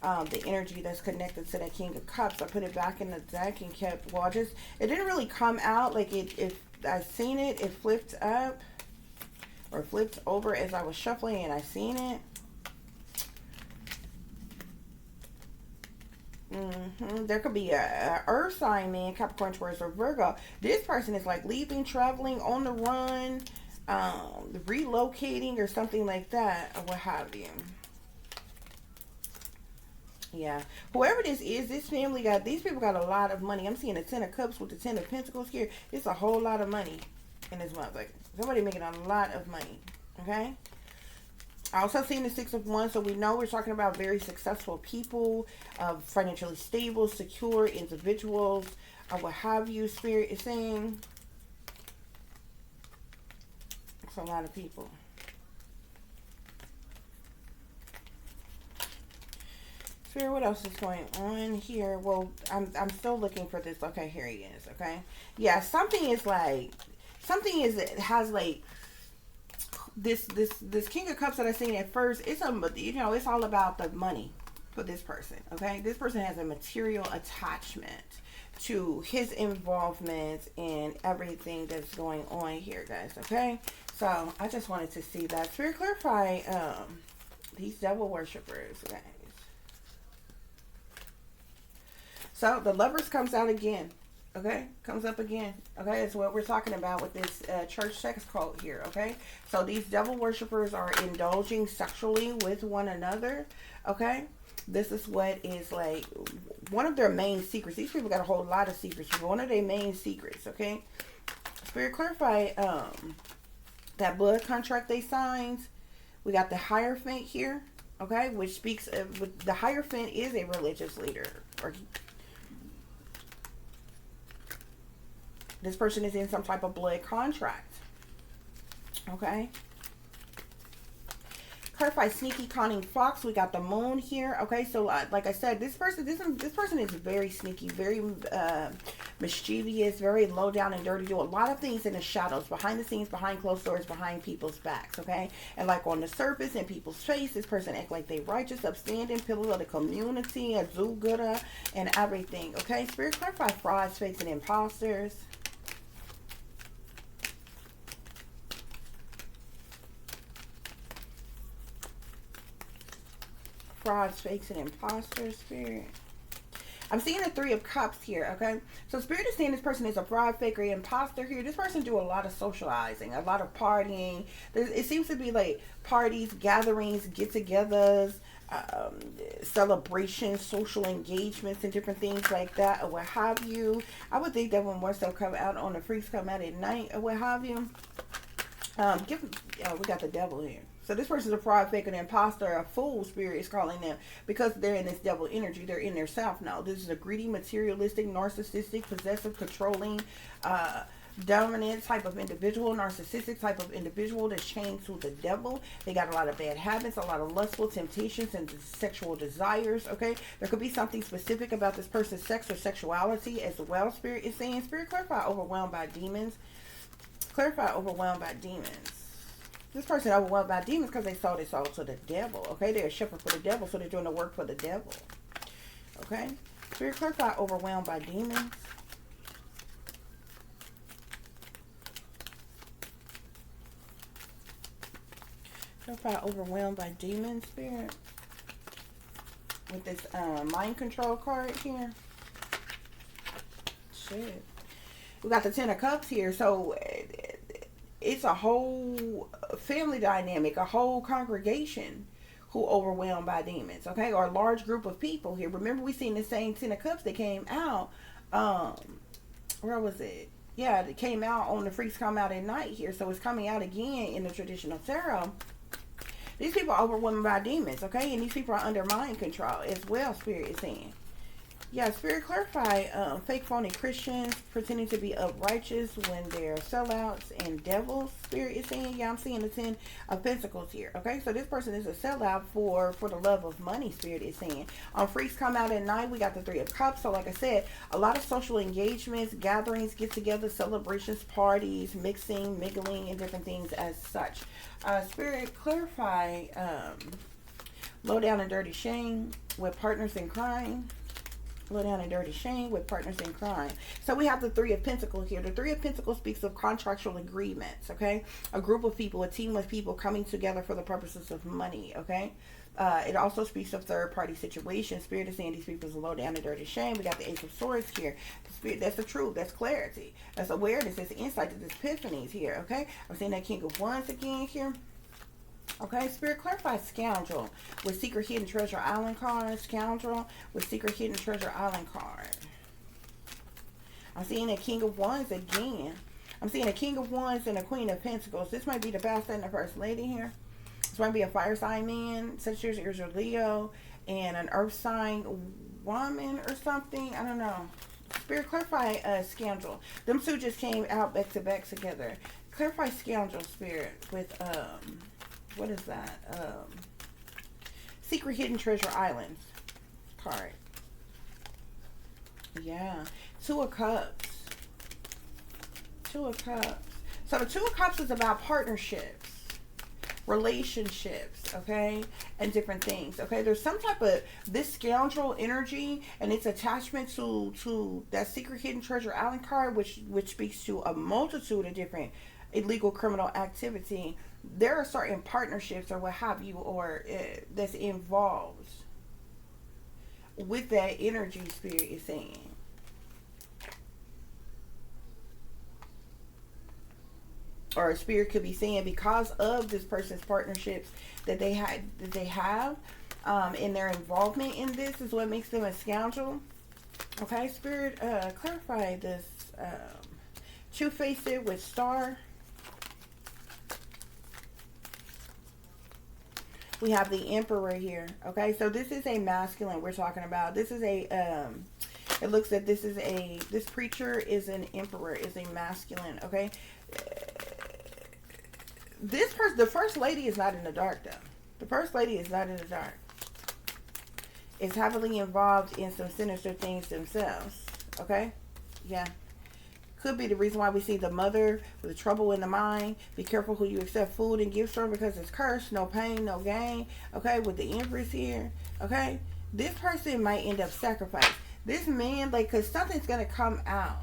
the energy that's connected to that King of Cups. I put it back in the deck and kept, well, it didn't really come out. Like, if I seen it, it flipped up or flipped over as I was shuffling and I seen it. There could be a earth sign, man, Capricorn, Taurus, or Virgo. This person is like leaving, traveling, on the run, relocating or something like that, or what have you. Yeah, whoever this is, this family got, these people got a lot of money. I'm seeing the 10 of Cups with the 10 of Pentacles here. It's a whole lot of money in this month. Like, somebody making a lot of money, okay? I also seen the 6 of Wands, so we know we're talking about very successful people, financially stable, secure individuals, or what have you. Spirit is saying it's a lot of people. Spirit, what else is going on here? Well, I'm still looking for this. Okay, here he is. Okay, yeah, something is like, it has like this King of Cups that I seen at first. It's it's all about the money for this person. Okay, this person has a material attachment to his involvement in everything that's going on here, guys. Okay, so I just wanted to see that. Spirit, clarify these devil worshippers, guys. So the Lovers comes out again. Okay, comes up again. Okay, it's what we're talking about with this church sex cult here. Okay, so these devil worshippers are indulging sexually with one another. Okay, this is what is like one of their main secrets. These people got a whole lot of secrets. One of their main secrets. Okay, Spirit, clarify that blood contract they signed. We got the Hierophant here. Okay, which speaks of, the Hierophant is a religious leader, or this person is in some type of blood contract. Okay. Clarify sneaky, cunning fox. We got the Moon here. Okay, so like I said, this person is very sneaky, very mischievous, very low down and dirty. Do a lot of things in the shadows, behind the scenes, behind closed doors, behind people's backs. Okay, and like on the surface, in people's face, this person act like they righteous, upstanding, pillar of the community, a do-gooder, and everything. Okay, Spirit, clarify frauds, fakes, and imposters. Frauds, fakes, and imposters, Spirit. I'm seeing the Three of Cups here, okay? So Spirit is saying this person is a fraud, faker, imposter here. This person do a lot of socializing, a lot of partying. It seems to be like parties, gatherings, get-togethers, celebrations, social engagements, and different things like that, or what have you. I would think that when more stuff come out on the freaks come out at night, or what have you. We got the devil here. So this person's a fraud, fake, an imposter, a fool. Spirit is calling them because they're in this devil energy. They're in their self now. This is a greedy, materialistic, narcissistic, possessive, controlling, dominant type of individual, narcissistic type of individual that's chained to the devil. They got a lot of bad habits, a lot of lustful temptations and sexual desires, okay? There could be something specific about this person's sex or sexuality as well, Spirit is saying. Spirit, clarify overwhelmed by demons. Clarify overwhelmed by demons. This person overwhelmed by demons because they sold it all to the devil, okay? They're a shepherd for the devil, so they're doing the work for the devil, okay? Spirit, clarify overwhelmed by demons. Clarify overwhelmed by demons, Spirit. With this mind control card here. Shit. We got the Ten of Cups here, so it's a whole family dynamic, a whole congregation who overwhelmed by demons, okay? Or a large group of people here. Remember, we seen the same Ten of Cups that came out. Where was it? Yeah, it came out on the Freaks Come Out at Night here, so it's coming out again in the traditional tarot. These people are overwhelmed by demons, okay? And these people are under mind control as well, Spirit is saying. Yeah, Spirit, clarify fake, phony Christians pretending to be uprighteous when they're sellouts and devils. Spirit is saying, yeah, I'm seeing the Ten of Pentacles here. Okay, so this person is a sellout for the love of money, Spirit is saying. On Freaks Come Out at Night, we got the Three of Cups. So like I said, a lot of social engagements, gatherings, get-together, celebrations, parties, mixing, mingling, and different things as such. Spirit, clarify low down and dirty shame with partners in crime. Low down and dirty shame with partners in crime. So we have the Three of Pentacles here. The Three of Pentacles speaks of contractual agreements, okay? A group of people, a team of people coming together for the purposes of money, okay? It also speaks of third-party situations. Spirit is saying these people are low down and dirty shame. We got the Ace of Swords here. The Spirit, that's the truth. That's clarity. That's awareness. That's insight. That's epiphanies here, okay? I'm seeing that King of Wands again here. Okay, Spirit, clarify scoundrel with secret hidden treasure island card. Scoundrel with secret hidden treasure island card. I'm seeing a King of Wands again. I'm seeing a King of Wands and a Queen of Pentacles. This might be the Bastard and the First Lady here. This might be a fire sign man, Sagittarius or Leo, and an earth sign woman or something. I don't know. Spirit, clarify scoundrel. Them two just came out back to back together. Clarify scoundrel, Spirit, with what is that? Secret Hidden Treasure Islands card. Yeah. Two of Cups. Two of Cups. So the Two of Cups is about partnerships, relationships, okay, and different things, okay? There's some type of this scoundrel energy and its attachment to that Secret Hidden Treasure Island card, which speaks to a multitude of different illegal criminal activity. There are certain partnerships or what have you, or that's involved with that energy, Spirit is saying. Or a Spirit could be saying because of this person's partnerships that they have in their involvement in this is what makes them a scoundrel. Okay, Spirit, clarify this two-faced with star. We have the Emperor here. Okay, so this is a masculine we're talking about. This is a it looks that this preacher is an emperor, is a masculine. Okay, this person, the First Lady, is not in the dark though. The First Lady is not in the dark. Is heavily involved in some sinister things themselves. Okay, yeah. Could be the reason why we see the mother with trouble in the mind. Be careful who you accept food and gifts from because it's cursed. No pain, no gain. Okay, with the Empress here. Okay, this person might end up sacrificing. This man, like, because something's going to come out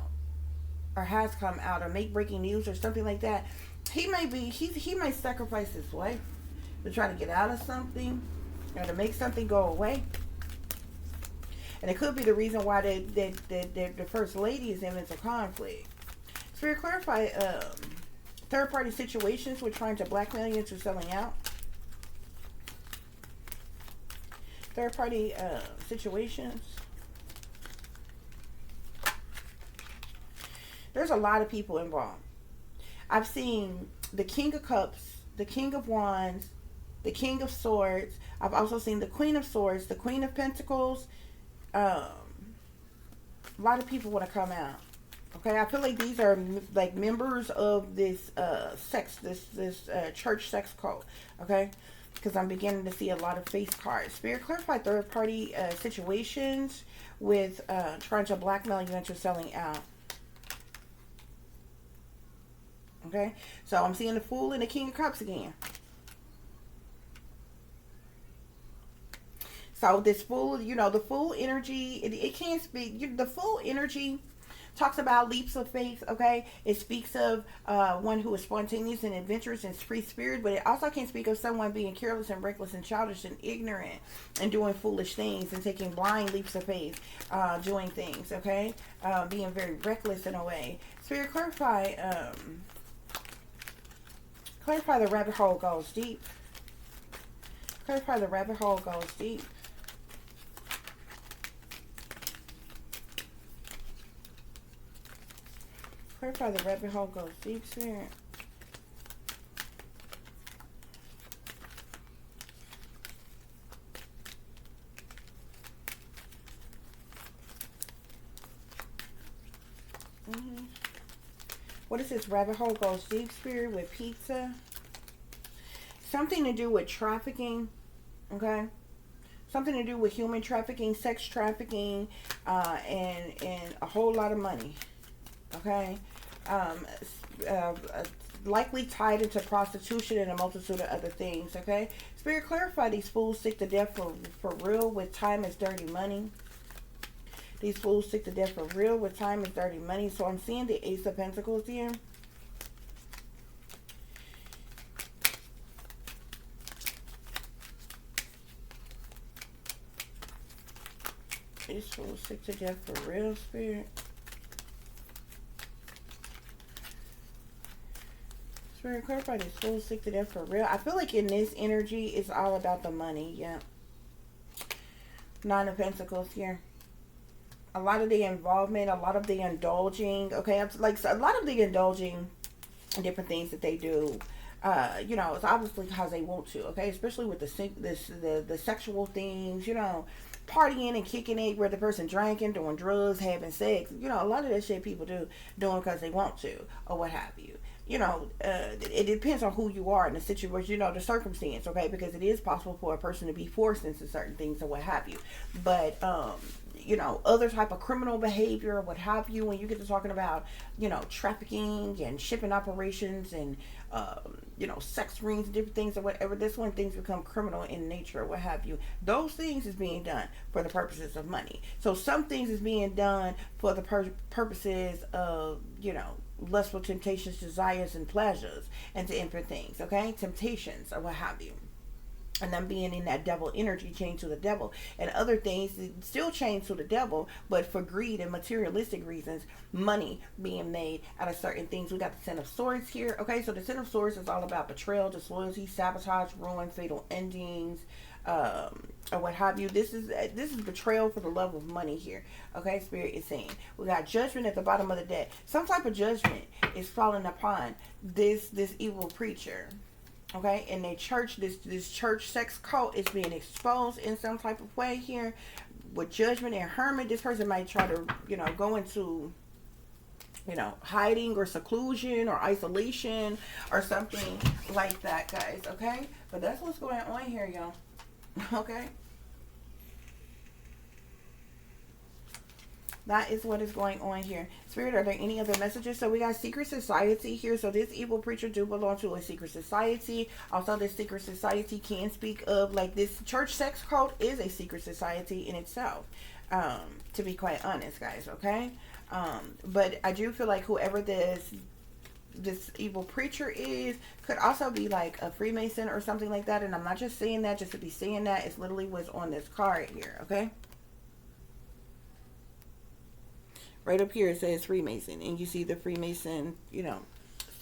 or has come out or make breaking news or something like that. He might sacrifice his wife to try to get out of something or to make something go away. And it could be the reason why the first lady is in into conflict. Spirit, clarify third-party situations with trying to blackmail you into selling out. Third-party situations. There's a lot of people involved. I've seen the King of Cups, the King of Wands, the King of Swords. I've also seen the Queen of Swords, the Queen of Pentacles. A lot of people want to come out. Okay, I feel like these are like members of this church sex cult. Okay, because I'm beginning to see a lot of face cards. Spirit, clarify third party situations with trying to blackmail you into selling out. Okay, so I'm seeing the Fool and the King of Cups again. So this Fool, you know, the Fool energy, it can't speak. The Fool energy talks about leaps of faith, okay? It speaks of one who is spontaneous and adventurous and free spirit, but it also can speak of someone being careless and reckless and childish and ignorant and doing foolish things and taking blind leaps of faith, doing things, okay? Being very reckless in a way. Spirit, clarify the rabbit hole goes deep. Clarify the rabbit hole goes deep. Clarify the rabbit hole goes deep, Spirit. What is this rabbit hole goes deep, Spirit, with pizza? Something to do with trafficking, okay? Something to do with human trafficking, sex trafficking, and a whole lot of money, okay? Likely tied into prostitution and a multitude of other things, okay? Spirit, clarify these fools sick to death for real with time as dirty money. These fools sick to death for real with time as dirty money. So I'm seeing the Ace of Pentacles here. These fools sick to death for real, Spirit. Spirit, clarify these fools sick to death for real. I feel like in this energy, it's all about the money. Yeah. Nine of Pentacles here. A lot of the involvement, a lot of the indulging, okay, like a lot of the indulging in different things that they do, you know, it's obviously because they want to, okay, especially with the sexual things, you know, partying and kicking it, where the person drinking, doing drugs, having sex, you know, a lot of that shit people doing because they want to, or what have you. You know, it depends on who you are in the situation, you know, the circumstance, okay, because it is possible for a person to be forced into certain things or what have you. But, you know, other type of criminal behavior, what have you, when you get to talking about, you know, trafficking and shipping operations and, you know, sex rings and different things or whatever, that's when things become criminal in nature or what have you. Those things is being done for the purposes of money. So some things is being done for the purposes of, you know, lustful temptations, desires, and pleasures, and to enter things, okay? Temptations or what have you. And them being in that devil energy, chained to the devil. And other things still chained to the devil, but for greed and materialistic reasons, money being made out of certain things. We got the Ten of Swords here, okay? So the Ten of Swords is all about betrayal, disloyalty, sabotage, ruin, fatal endings, or what have you. This is betrayal for the love of money here, okay? Spirit is saying we got judgment at the bottom of the deck. Some type of judgment is falling upon this evil preacher, okay? And they church, this church sex cult is being exposed in some type of way here with judgment and hermit. This person might try to, you know, go into, you know, hiding or seclusion or isolation or something like that, guys, okay? But that's what's going on here, y'all. Okay, that is what is going on here. Spirit, are there any other messages? So we got secret society here. So this evil preacher do belong to a secret society. Also, this secret society can speak of, like, this church sex cult is a secret society in itself, to be quite honest, guys, okay? But I do feel like whoever this evil preacher is could also be like a Freemason or something like that. And I'm not just saying that just to be saying that. It's literally what's on this card here, okay? Right up here it says Freemason, and you see the Freemason, you know,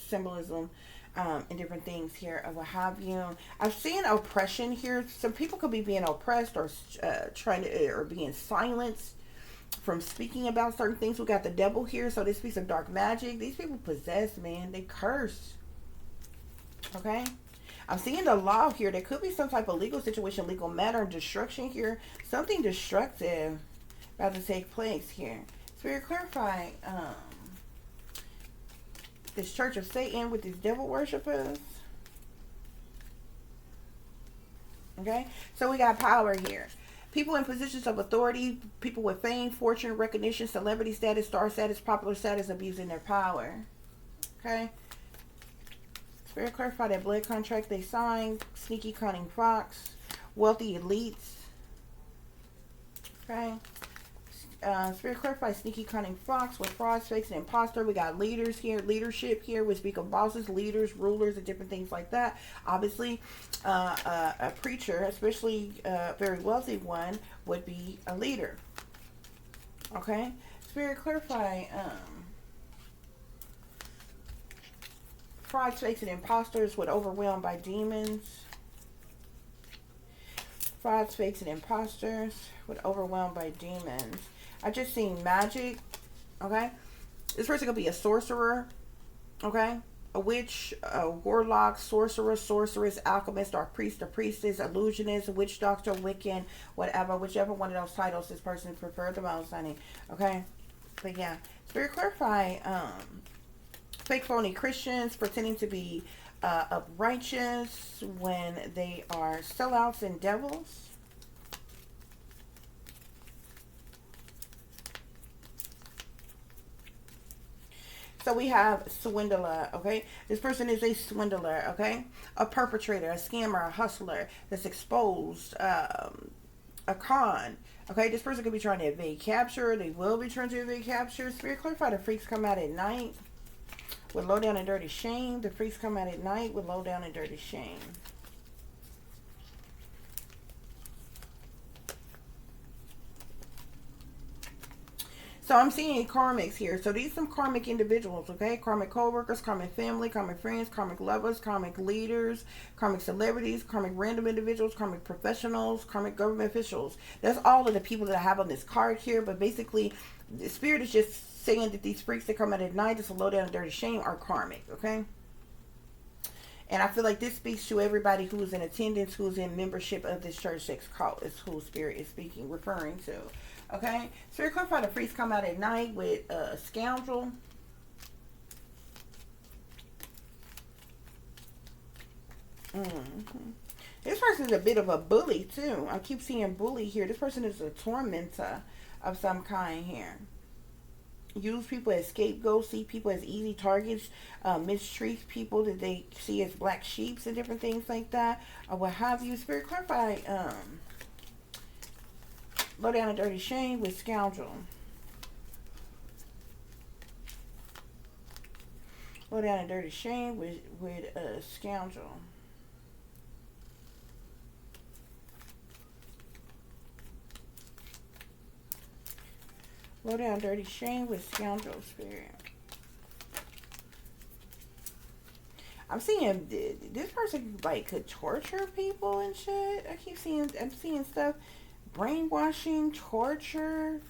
symbolism, and different things here of what have you. I'm seeing oppression here. Some people could be being oppressed or trying to, or being silenced from speaking about certain things. We got the devil here, so this piece of dark magic. These people possessed, man. They curse. Okay. I'm seeing the law here. There could be some type of legal situation, legal matter, destruction here. Something destructive about to take place here. Spirit, clarify this church of Satan with these devil worshippers. Okay, so we got power here. People in positions of authority, people with fame, fortune, recognition, celebrity status, star status, popular status, abusing their power. Okay. Spirit, clarify that blood contract they signed. Sneaky, cunning fox. Wealthy elites. Okay. Spirit, clarify sneaky, cunning fox with frauds, fakes, and imposter. We got leaders here, leadership here. We speak of bosses, leaders, rulers, and different things like that. Obviously, a preacher, especially a very wealthy one, would be a leader. Okay. Spirit, clarify frauds, fakes, and imposters would overwhelmed by demons. Frauds, fakes, and imposters would overwhelmed by demons. I just seen magic. Okay. This person could be a sorcerer. Okay. A witch, a warlock, sorcerer, sorceress, alchemist, or priest or priestess, illusionist, witch doctor, Wiccan, whatever. Whichever one of those titles this person preferred the most, honey. Okay. But yeah. Spirit, clarify fake phony Christians pretending to be righteous when they are sellouts and devils. So we have swindler, okay? This person is a swindler, okay? A perpetrator, a scammer, a hustler that's exposed, a con, okay? This person could be trying to evade capture. They will be trying to evade capture. Spirit, clarify the freaks come out at night with low down and dirty shame. The freaks come out at night with low down and dirty shame. So I'm seeing karmics here. So these are some karmic individuals, okay? Karmic co-workers, karmic family, karmic friends, karmic lovers, karmic leaders, karmic celebrities, karmic random individuals, karmic professionals, karmic government officials. That's all of the people that I have on this card here. But basically, the spirit is just saying that these freaks that come out at night, just a low down and dirty shame, are karmic, okay? And I feel like this speaks to everybody who's in attendance, who's in membership of this church sex cult, is who spirit is speaking, referring to. Okay, Spirit, clarify the freaks come out at night with a scoundrel. This person is a bit of a bully too. I keep seeing bully here. This person is a tormentor of some kind here. Use people as scapegoats, see people as easy targets, mistreat people that they see as black sheeps and different things like that, or what have you. Spirit, clarify low down and dirty shame with scoundrel. Low down and dirty shame with scoundrel. Low down dirty shame with scoundrel, spirit. I'm seeing this person like could torture people and shit. I'm seeing stuff. Brainwashing, torture.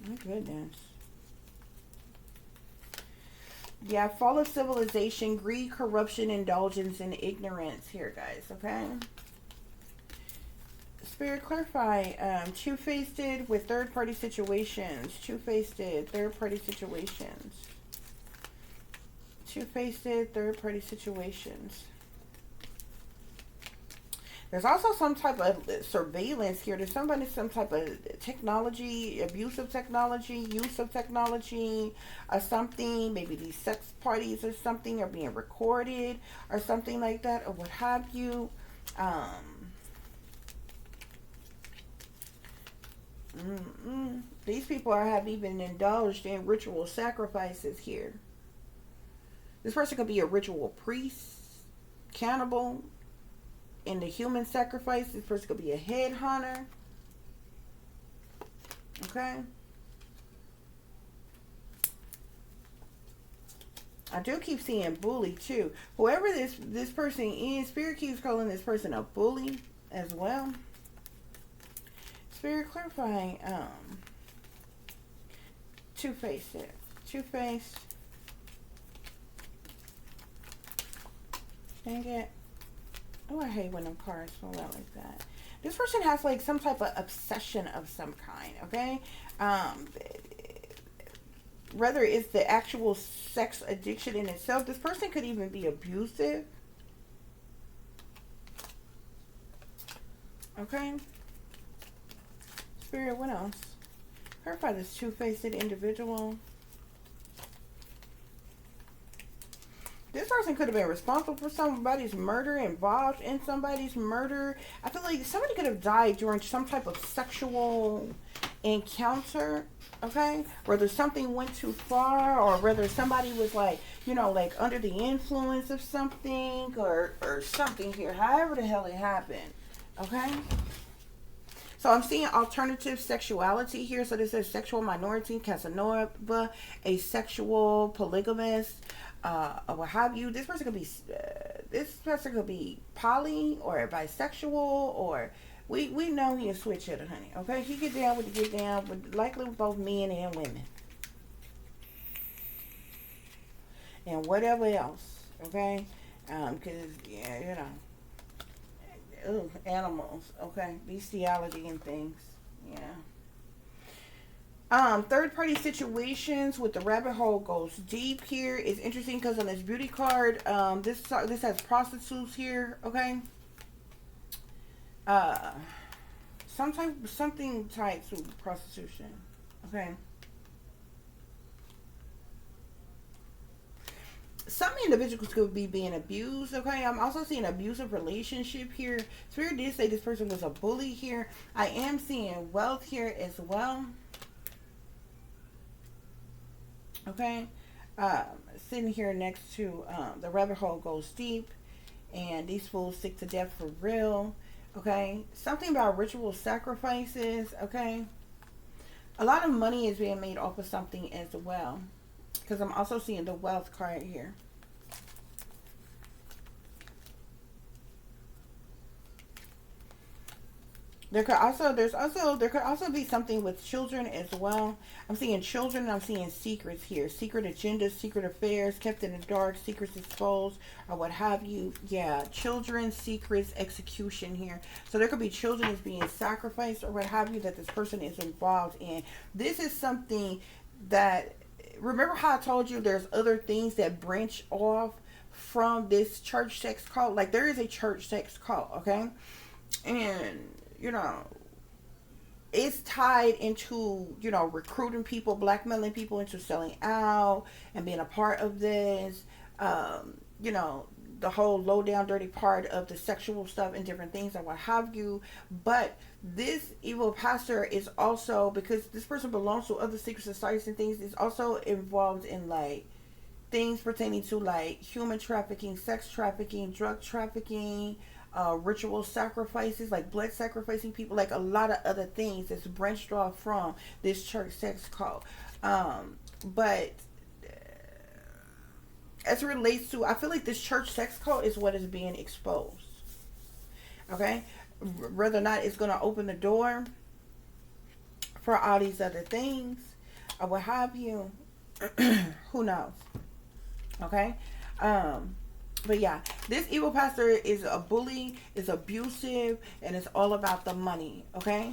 My goodness. Yeah, fall of civilization, greed, corruption, indulgence, and ignorance here, guys, okay? Spirit, clarify two-faced with third-party situations. Two-faced third-party situations. Two-faced third-party situations. There's also some type of surveillance here. There's somebody, some type of technology, abuse of technology, use of technology, or something. Maybe these sex parties or something are being recorded or something like that, or what have you. These people have even indulged in ritual sacrifices here. This person could be a ritual priest, cannibal. In the human sacrifice, this person could be a headhunter. Okay. I do keep seeing bully too. Whoever this person is, Spirit keeps calling this person a bully as well. Spirit clarifying, two-faced. Two-faced. Dang it. Oh, I hate when them cards fall out like that. This person has like some type of obsession of some kind, okay? Whether it's the actual sex addiction in itself, this person could even be abusive. Okay? Spirit, what else? Clarify this two-faced individual. This person could have been responsible for somebody's murder, involved in somebody's murder. I feel like somebody could have died during some type of sexual encounter, okay? Whether something went too far, or whether somebody was like, you know, like under the influence of something, or something here. However the hell it happened, okay? So I'm seeing alternative sexuality here. So this says sexual minority, Casanova, asexual, polygamous, what have you. This person could be poly or bisexual, or we know he a switch hitter, honey. Okay, he get down with the get down, but likely with both men and women, and whatever else. Okay, because yeah, you know. Ugh, animals, okay, bestiality and things, yeah. Third party situations with the rabbit hole goes deep here. It's interesting because on this beauty card, this has prostitutes here, okay. Something tied to prostitution, okay. Some individuals could be being abused, okay? I'm also seeing an abusive relationship here. Spirit did say this person was a bully here. I am seeing wealth here as well. Okay? Sitting here next to the rabbit hole goes deep. And these fools stick to death for real. Okay? Something about ritual sacrifices, okay? A lot of money is being made off of something as well. Because I'm also seeing the wealth card here. There could also be something with children as well. I'm seeing children and I'm seeing secrets here. Secret agendas, secret affairs, kept in the dark, secrets exposed, or what have you. Yeah, children, secrets, execution here. So there could be children that's being sacrificed or what have you that this person is involved in. This is something that, remember how I told you there's other things that branch off from this church sex cult? Like there is a church sex cult, okay? And you know, it's tied into, you know, recruiting people, blackmailing people into selling out and being a part of this. You know, the whole low down dirty part of the sexual stuff and different things and what have you. But this evil pastor is also, because this person belongs to other secret societies and things, is also involved in like things pertaining to like human trafficking, sex trafficking, drug trafficking, ritual sacrifices, like blood sacrificing people, like a lot of other things that's branched off from this church sex cult. But as it relates to, I feel like this church sex cult is what is being exposed. Okay? Whether or not it's going to open the door for all these other things or what have you, who knows? Okay? But yeah, this evil pastor is a bully, is abusive, and it's all about the money, okay?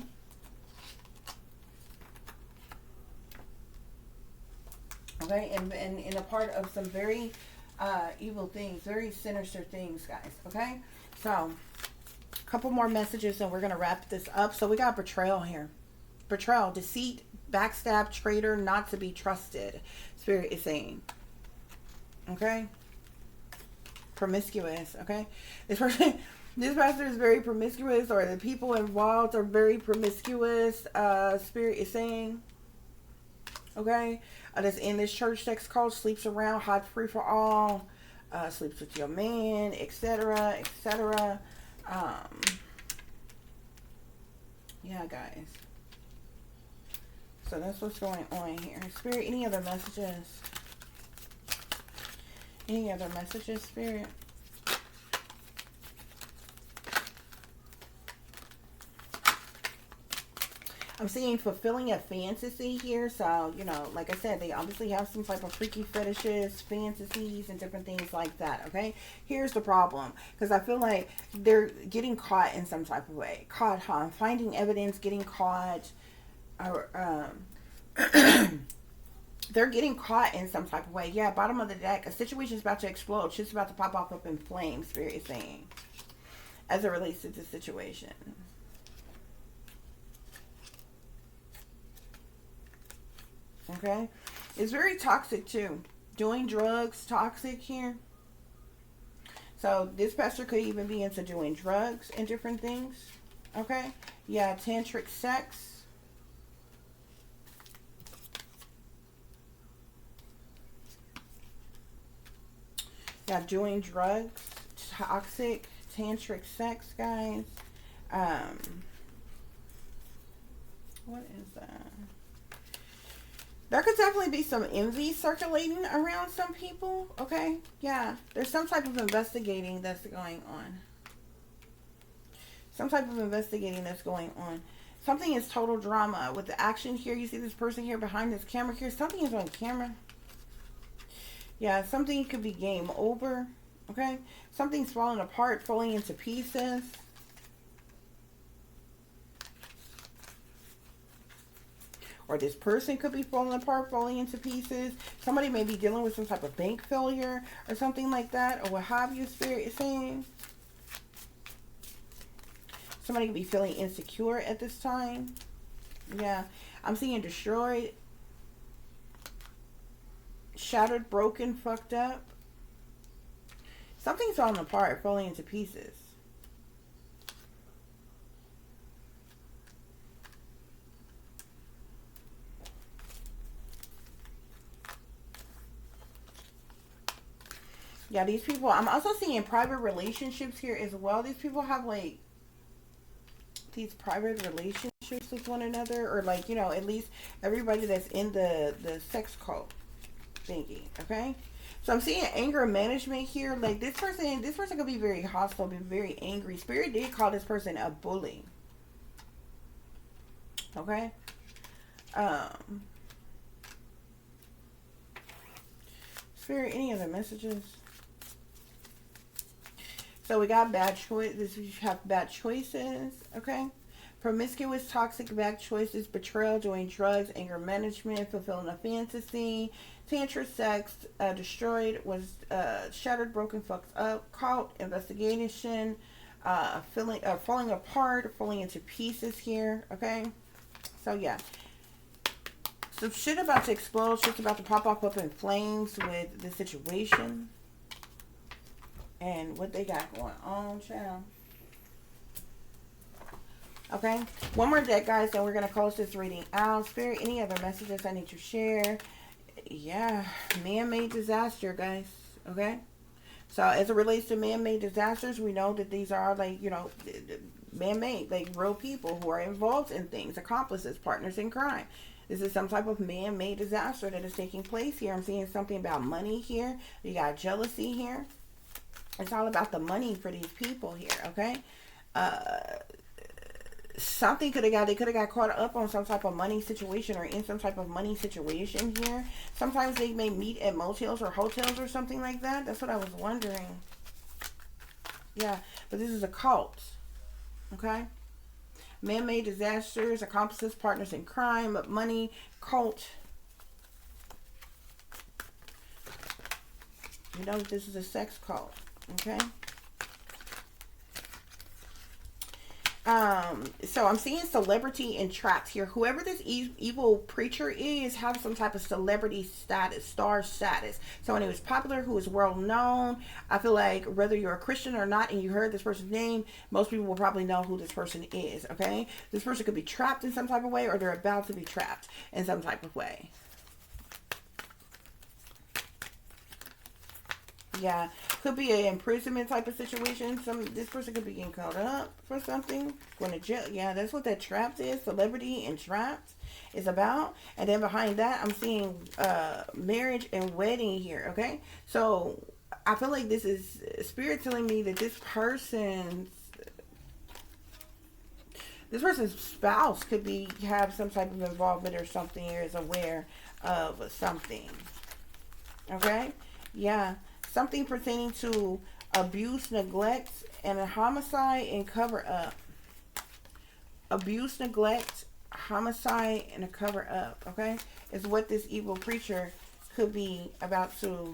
Okay, and a part of some very evil things, very sinister things, guys, okay? So, a couple more messages and we're going to wrap this up. So we got betrayal here. Betrayal, deceit, backstab, traitor, not to be trusted. Spirit is saying, okay? Promiscuous, okay? This pastor is very promiscuous, or the people involved are very promiscuous. Spirit is saying, okay? That's in this church sex cult, sleeps around, hot free for all, sleeps with your man, etc., etc. Yeah, guys. So that's what's going on here. Spirit, any other messages? Any other messages, Spirit? I'm seeing fulfilling a fantasy here. So, you know, like I said, they obviously have some type of freaky fetishes, fantasies, and different things like that, okay? Here's the problem. Because I feel like they're getting caught in some type of way. Caught, huh? Finding evidence, getting caught. Or, they're getting caught in some type of way. Yeah, bottom of the deck. A situation's about to explode. Shit's about to pop off up in flames, Spirit is saying. As it relates to the situation. Okay, it's very toxic too. Doing drugs, toxic here. So this pastor could even be into doing drugs and different things. Okay, yeah, tantric sex. Yeah, doing drugs, toxic, tantric sex, guys. What is that? There could definitely be some envy circulating around some people, okay? Yeah, there's some type of investigating that's going on. Some type of investigating that's going on. Something is total drama. With the action here, you see this person here behind this camera here. Something is on camera. Yeah, something could be game over, okay? Something's falling apart, falling into pieces. Or this person could be falling apart, falling into pieces. Somebody may be dealing with some type of bank failure or something like that. Or what have you, Spirit is saying. Somebody could be feeling insecure at this time. Yeah. I'm seeing destroyed. Shattered, broken, fucked up. Something's falling apart, falling into pieces. Yeah, these people, I'm also seeing private relationships here as well. These people have like these private relationships with one another, or like, you know, at least everybody that's in the sex cult thingy, okay? So I'm seeing anger management here. Like this person could be very hostile, be very angry. Spirit did call this person a bully. Okay? Spirit, any other messages? So we got bad choices. You have bad choices, okay? Promiscuous, toxic, bad choices, betrayal, doing drugs, anger management, fulfilling a fantasy, tantric sex, destroyed, was shattered, broken, fucked up, caught, investigation, falling apart, falling into pieces here, okay? So yeah. Some shit about to explode, shit's about to pop up in flames with the situation. And what they got going on, child. Okay. One more deck, guys, and we're going to close this reading out. Spirit, any other messages I need to share? Yeah. Man-made disaster, guys. Okay. So, as it relates to man-made disasters, we know that these are, like, you know, man-made. Like, real people who are involved in things. Accomplices, partners in crime. This is some type of man-made disaster that is taking place here. I'm seeing something about money here. You got jealousy here. It's all about the money for these people here, okay? Something they could have got caught up on some type of money situation or in some type of money situation here. Sometimes they may meet at motels or hotels or something like that. That's what I was wondering. Yeah, but this is a cult, okay? Man-made disasters, accomplices, partners in crime, money, cult. You know, this is a sex cult. Okay. So I'm seeing celebrity and traps here. Whoever this evil preacher is has some type of celebrity status, star status. Someone who is popular, who is well known. I feel like whether you're a Christian or not and you heard this person's name, most people will probably know who this person is, okay? This person could be trapped in some type of way, or they're about to be trapped in some type of way. Yeah, could be an imprisonment type of situation. This person could be getting caught up for something, going to jail. Yeah, that's what that trapped is. Celebrity and trapped is about. And then behind that, I'm seeing marriage and wedding here. Okay, so I feel like this is Spirit telling me that this person's spouse could be have some type of involvement or something, or is aware of something. Okay? Yeah. Something pertaining to abuse, neglect, and a homicide and cover up. Abuse, neglect, homicide, and a cover up. Okay? Is what this evil preacher could be about to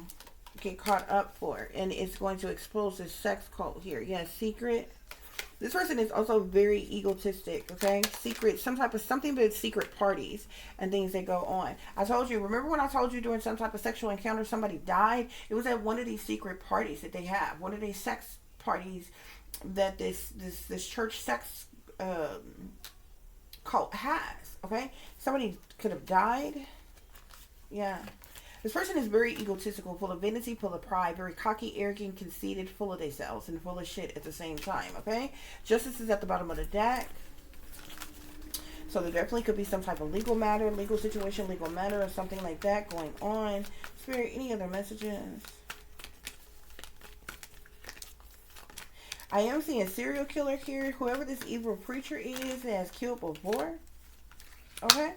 get caught up for. And it's going to expose this sex cult here. Yeah, secret. This person is also very egotistic, okay? Secret, some type of something with secret parties and things that go on. I told you, remember when I told you during some type of sexual encounter somebody died? It was at one of these secret parties that they have. One of these sex parties that this church sex cult has, okay? Somebody could have died. Yeah. This person is very egotistical, full of vanity, full of pride, very cocky, arrogant, conceited, full of themselves, and full of shit at the same time, okay? Justice is at the bottom of the deck. So there definitely could be some type of legal matter, legal situation, legal matter, or something like that going on. Spirit, any other messages? I am seeing a serial killer here. Whoever this evil preacher is has killed before. Okay?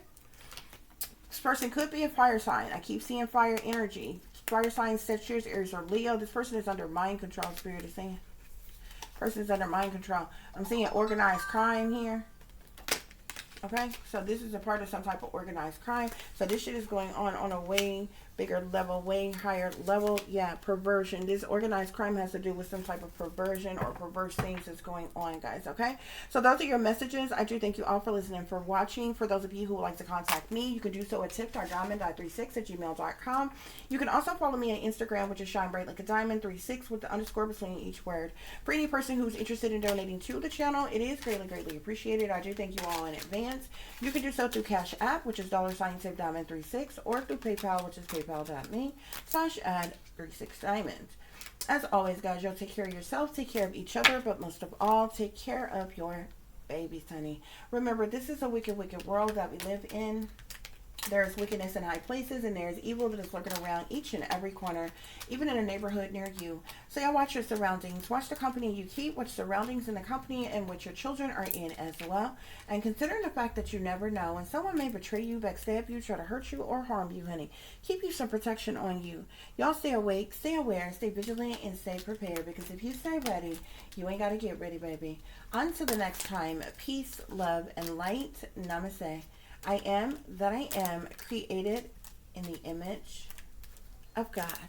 This person could be a fire sign. I keep seeing fire energy. Fire signs, Sagittarius, Aries, or Leo. This person is under mind control, Spirit is saying. Person is under mind control. I'm seeing organized crime here. Okay? So this is a part of some type of organized crime. So this shit is going on a way bigger level, way higher level. Yeah, perversion. This organized crime has to do with some type of perversion or perverse things that's going on, guys. Okay? So those are your messages. I do thank you all for listening, for watching. For those of you who would like to contact me, you can do so at tip.diamond.36@gmail.com. You can also follow me on Instagram, which is shine bright like a diamond 36 with the underscore between each word. For any person who's interested in donating to the channel, it is greatly appreciated. I do thank you all in advance. You can do so through Cash App, which is $tip-diamond36, or through PayPal, which is paypal.me/add36diamond. As always, guys, y'all take care of yourself, take care of each other, but most of all, take care of your babies, honey. Remember, this is a wicked, wicked world that we live in. There's wickedness in high places, and there's evil that is lurking around each and every corner, even in a neighborhood near you. So y'all watch your surroundings. Watch the company you keep, watch surroundings in the company in which your children are in as well. And considering the fact that you never know, and someone may betray you, backstab you, try to hurt you, or harm you, honey. Keep you some protection on you. Y'all stay awake, stay aware, stay vigilant, and stay prepared. Because if you stay ready, you ain't got to get ready, baby. Until the next time, peace, love, and light. Namaste. I am that I am, created in the image of God.